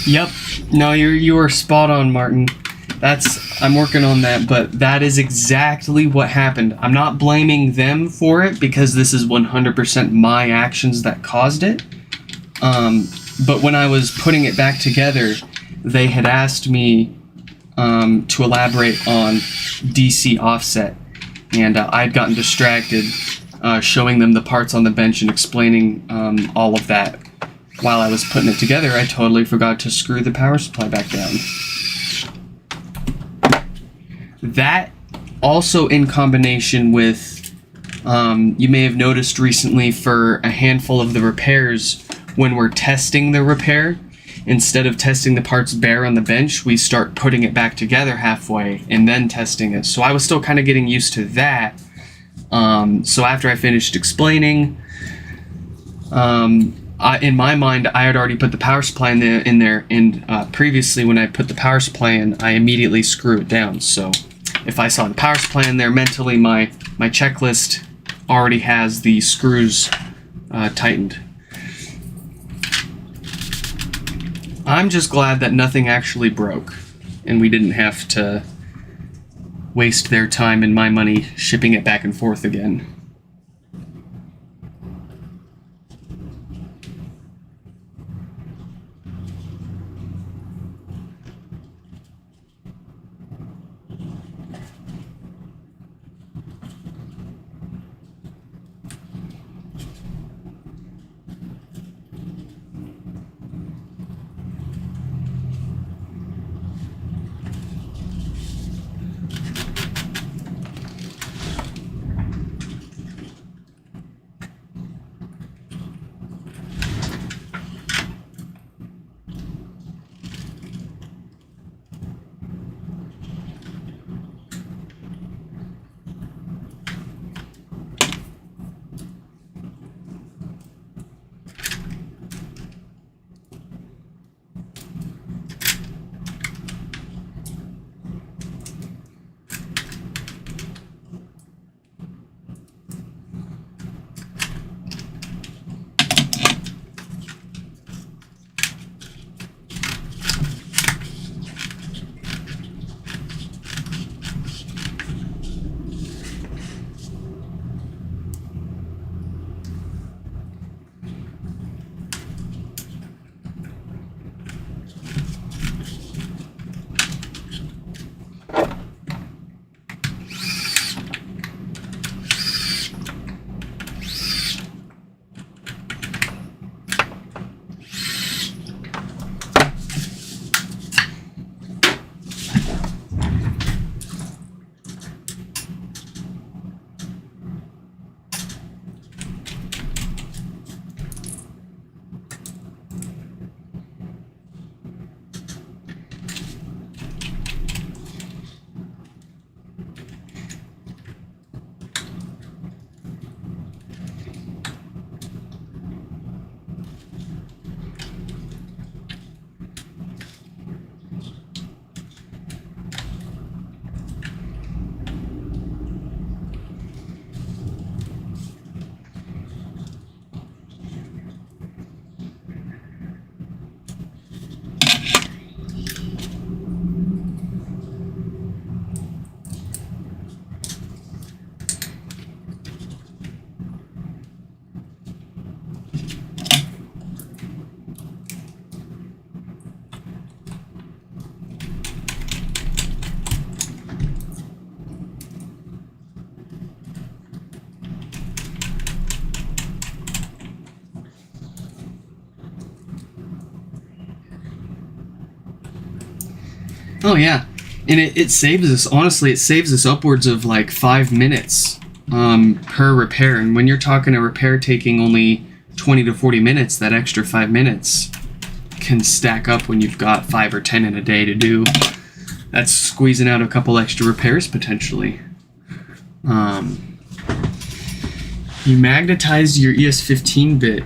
Yep. No, you were spot on, Martin. I'm working on that, but that is exactly what happened. I'm not blaming them for it because this is 100% my actions that caused it. But when I was putting it back together, they had asked me to elaborate on DC offset, and I'd gotten distracted showing them the parts on the bench and explaining all of that while I was putting it together, I totally forgot to screw the power supply back down. That also in combination with, you may have noticed recently for a handful of the repairs, when we're testing the repair, instead of testing the parts bare on the bench, we start putting it back together halfway and then testing it. So I was still kind of getting used to that. So after I finished explaining, in my mind, I had already put the power supply in there, and previously when I put the power supply in, I immediately screw it down. So if I saw the power supply in there, mentally my checklist already has the screws tightened. I'm just glad that nothing actually broke, and we didn't have to waste their time and my money shipping it back and forth again. Oh yeah, and it saves us, honestly, it saves us upwards of like 5 minutes per repair. And when you're talking a repair taking only 20 to 40 minutes, that extra 5 minutes can stack up when you've got 5 or 10 in a day to do. That's squeezing out a couple extra repairs potentially. You magnetized your ES15 bit.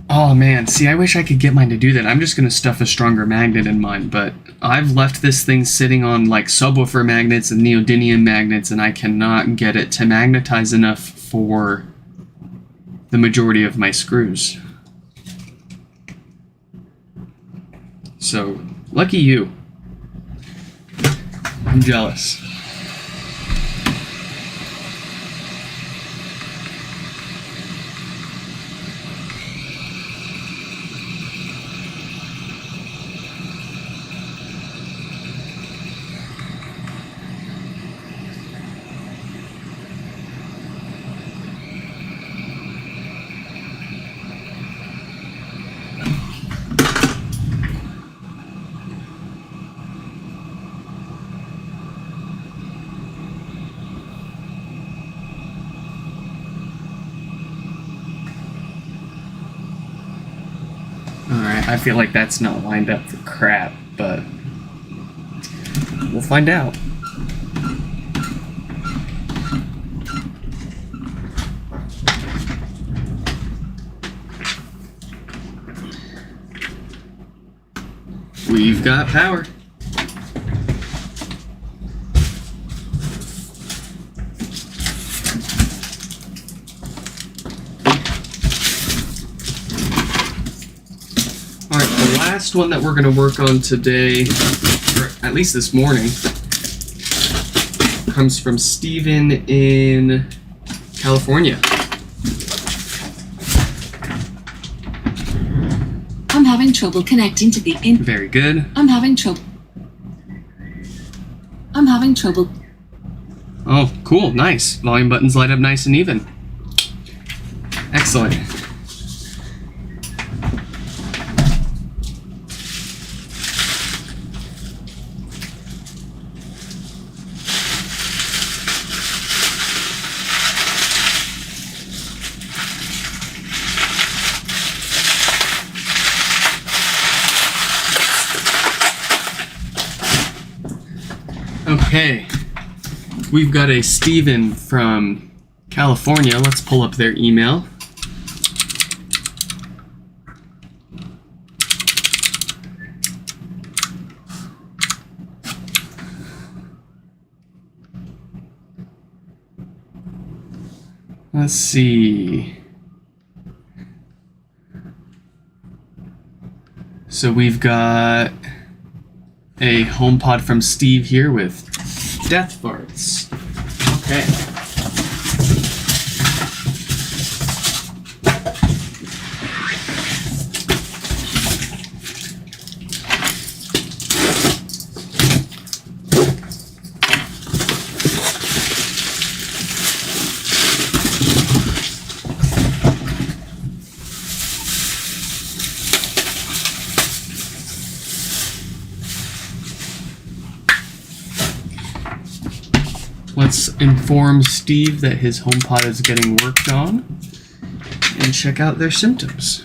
Oh man, see, I wish I could get mine to do that. I'm just going to stuff a stronger magnet in mine, but I've left this thing sitting on like subwoofer magnets and neodymium magnets, and I cannot get it to magnetize enough for the majority of my screws. So, lucky you. I'm jealous. I feel like that's not lined up for crap, but we'll find out. We've got power. Alright, the last one that we're going to work on today, or at least this morning, comes from Steven in California. I'm having trouble connecting to the Very good. I'm having trouble. Oh, cool, nice. Volume buttons light up nice and even. Excellent. Okay, we've got a Steven from California. Let's pull up their email. Let's see. So we've got a HomePod from Steve here with death farts. Okay. Let's inform Steve that his HomePod is getting worked on and check out their symptoms.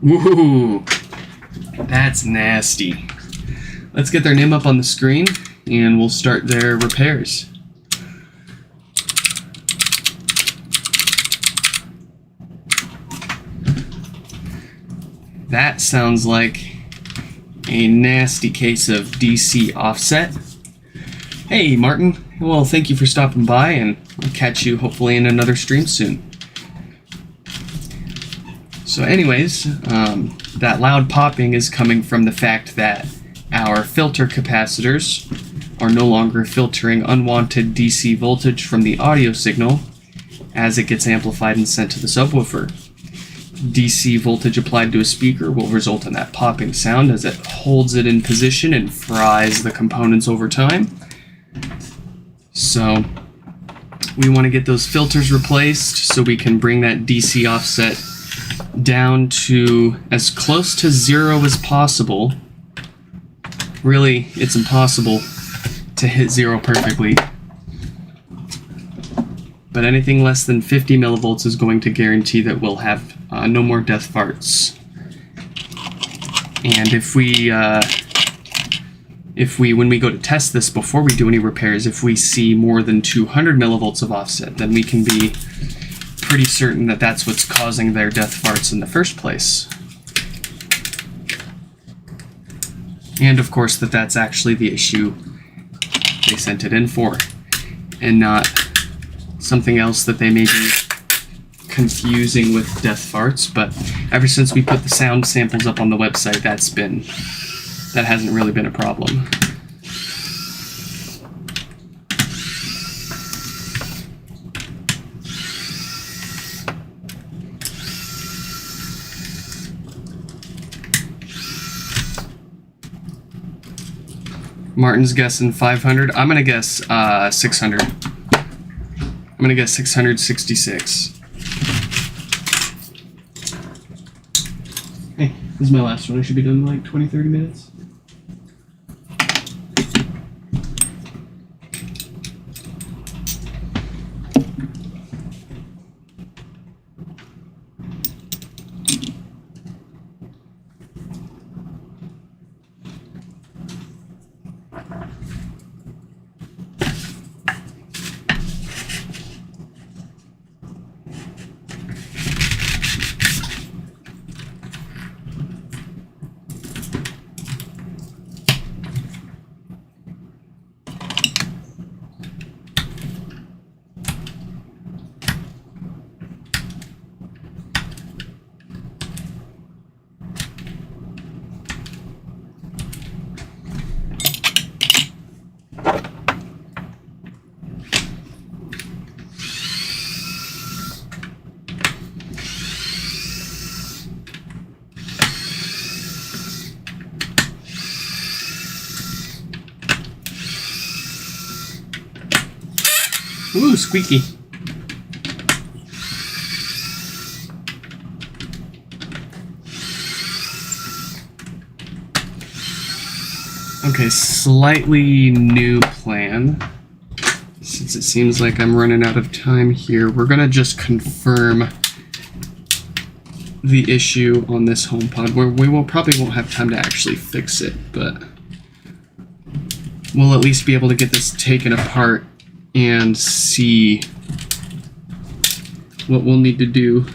Woohoo! That's nasty. Let's get their name up on the screen and we'll start their repairs. That sounds like a nasty case of DC offset. Hey Martin, well thank you for stopping by and I'll catch you hopefully in another stream soon. So anyways, that loud popping is coming from the fact that our filter capacitors are no longer filtering unwanted DC voltage from the audio signal as it gets amplified and sent to the subwoofer. DC voltage applied to a speaker will result in that popping sound as it holds it in position and fries the components over time. So we want to get those filters replaced so we can bring that DC offset down to as close to 0 as possible. Really, it's impossible to hit 0 perfectly. But anything less than 50 millivolts is going to guarantee that we'll have no more death farts. And when we go to test this before we do any repairs, if we see more than 200 millivolts of offset, then we can be pretty certain that that's what's causing their death farts in the first place. And of course that that's actually the issue they sent it in for, and not something else that they may be confusing with death farts. But ever since we put the sound samples up on the website, that hasn't really been a problem. Martin's guessing 500. I'm going to guess 600. I'm going to guess 666. Hey, this is my last one. I should be done in like 20, 30 minutes. Ooh, squeaky. Okay, slightly new plan. Since it seems like I'm running out of time here, we're gonna just confirm the issue on this HomePod, where we probably won't have time to actually fix it, but we'll at least be able to get this taken apart and see what we'll need to do.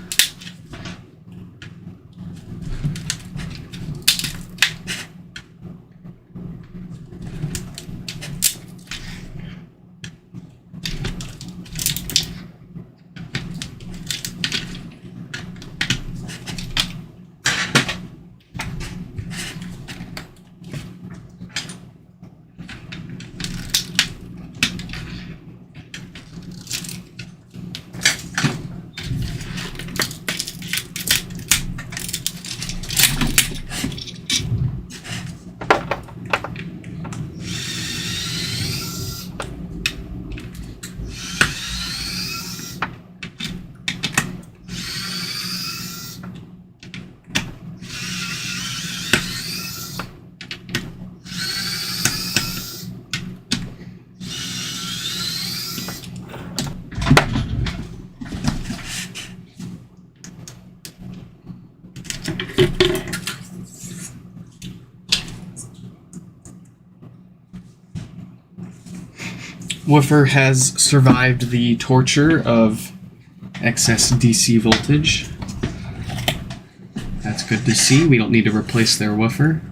Woofer has survived the torture of excess DC voltage. That's good to see. We don't need to replace their woofer.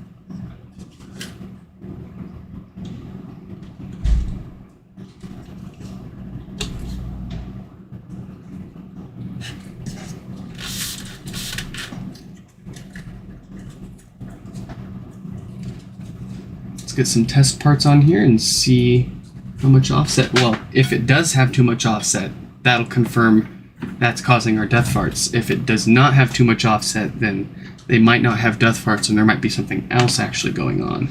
Let's get some test parts on here and see how much offset. Well, if it does have too much offset, that'll confirm that's causing our death farts. If it does not have too much offset, then they might not have death farts and there might be something else actually going on.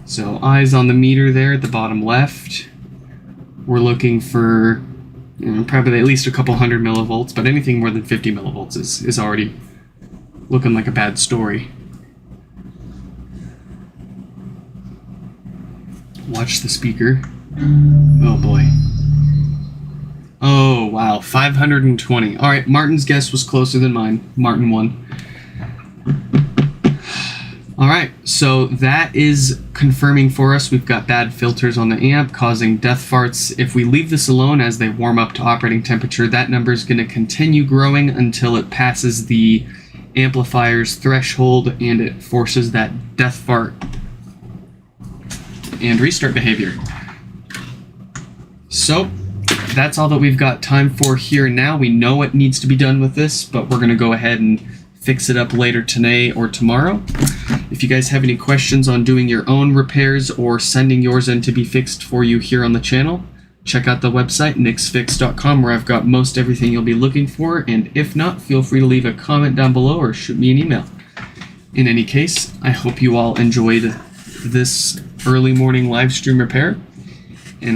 So eyes on the meter there at the bottom left. We're looking for probably at least a couple hundred millivolts, but anything more than 50 millivolts is already looking like a bad story. Watch the speaker. Oh boy. Oh wow, 520. Alright, Martin's guess was closer than mine. Martin won. Alright, so that is confirming for us we've got bad filters on the amp causing death farts. If we leave this alone as they warm up to operating temperature, that number is going to continue growing until it passes the amplifier's threshold and it forces that death fart and restart behavior. So that's all that we've got time for here and now. We know what needs to be done with this, but we're going to go ahead and fix it up later today or tomorrow. If you guys have any questions on doing your own repairs or sending yours in to be fixed for you here on the channel, check out the website nixfix.com, where I've got most everything you'll be looking for, and if not, feel free to leave a comment down below or shoot me an email. in any case, I hope you all enjoyed this early morning live stream repair, and I'll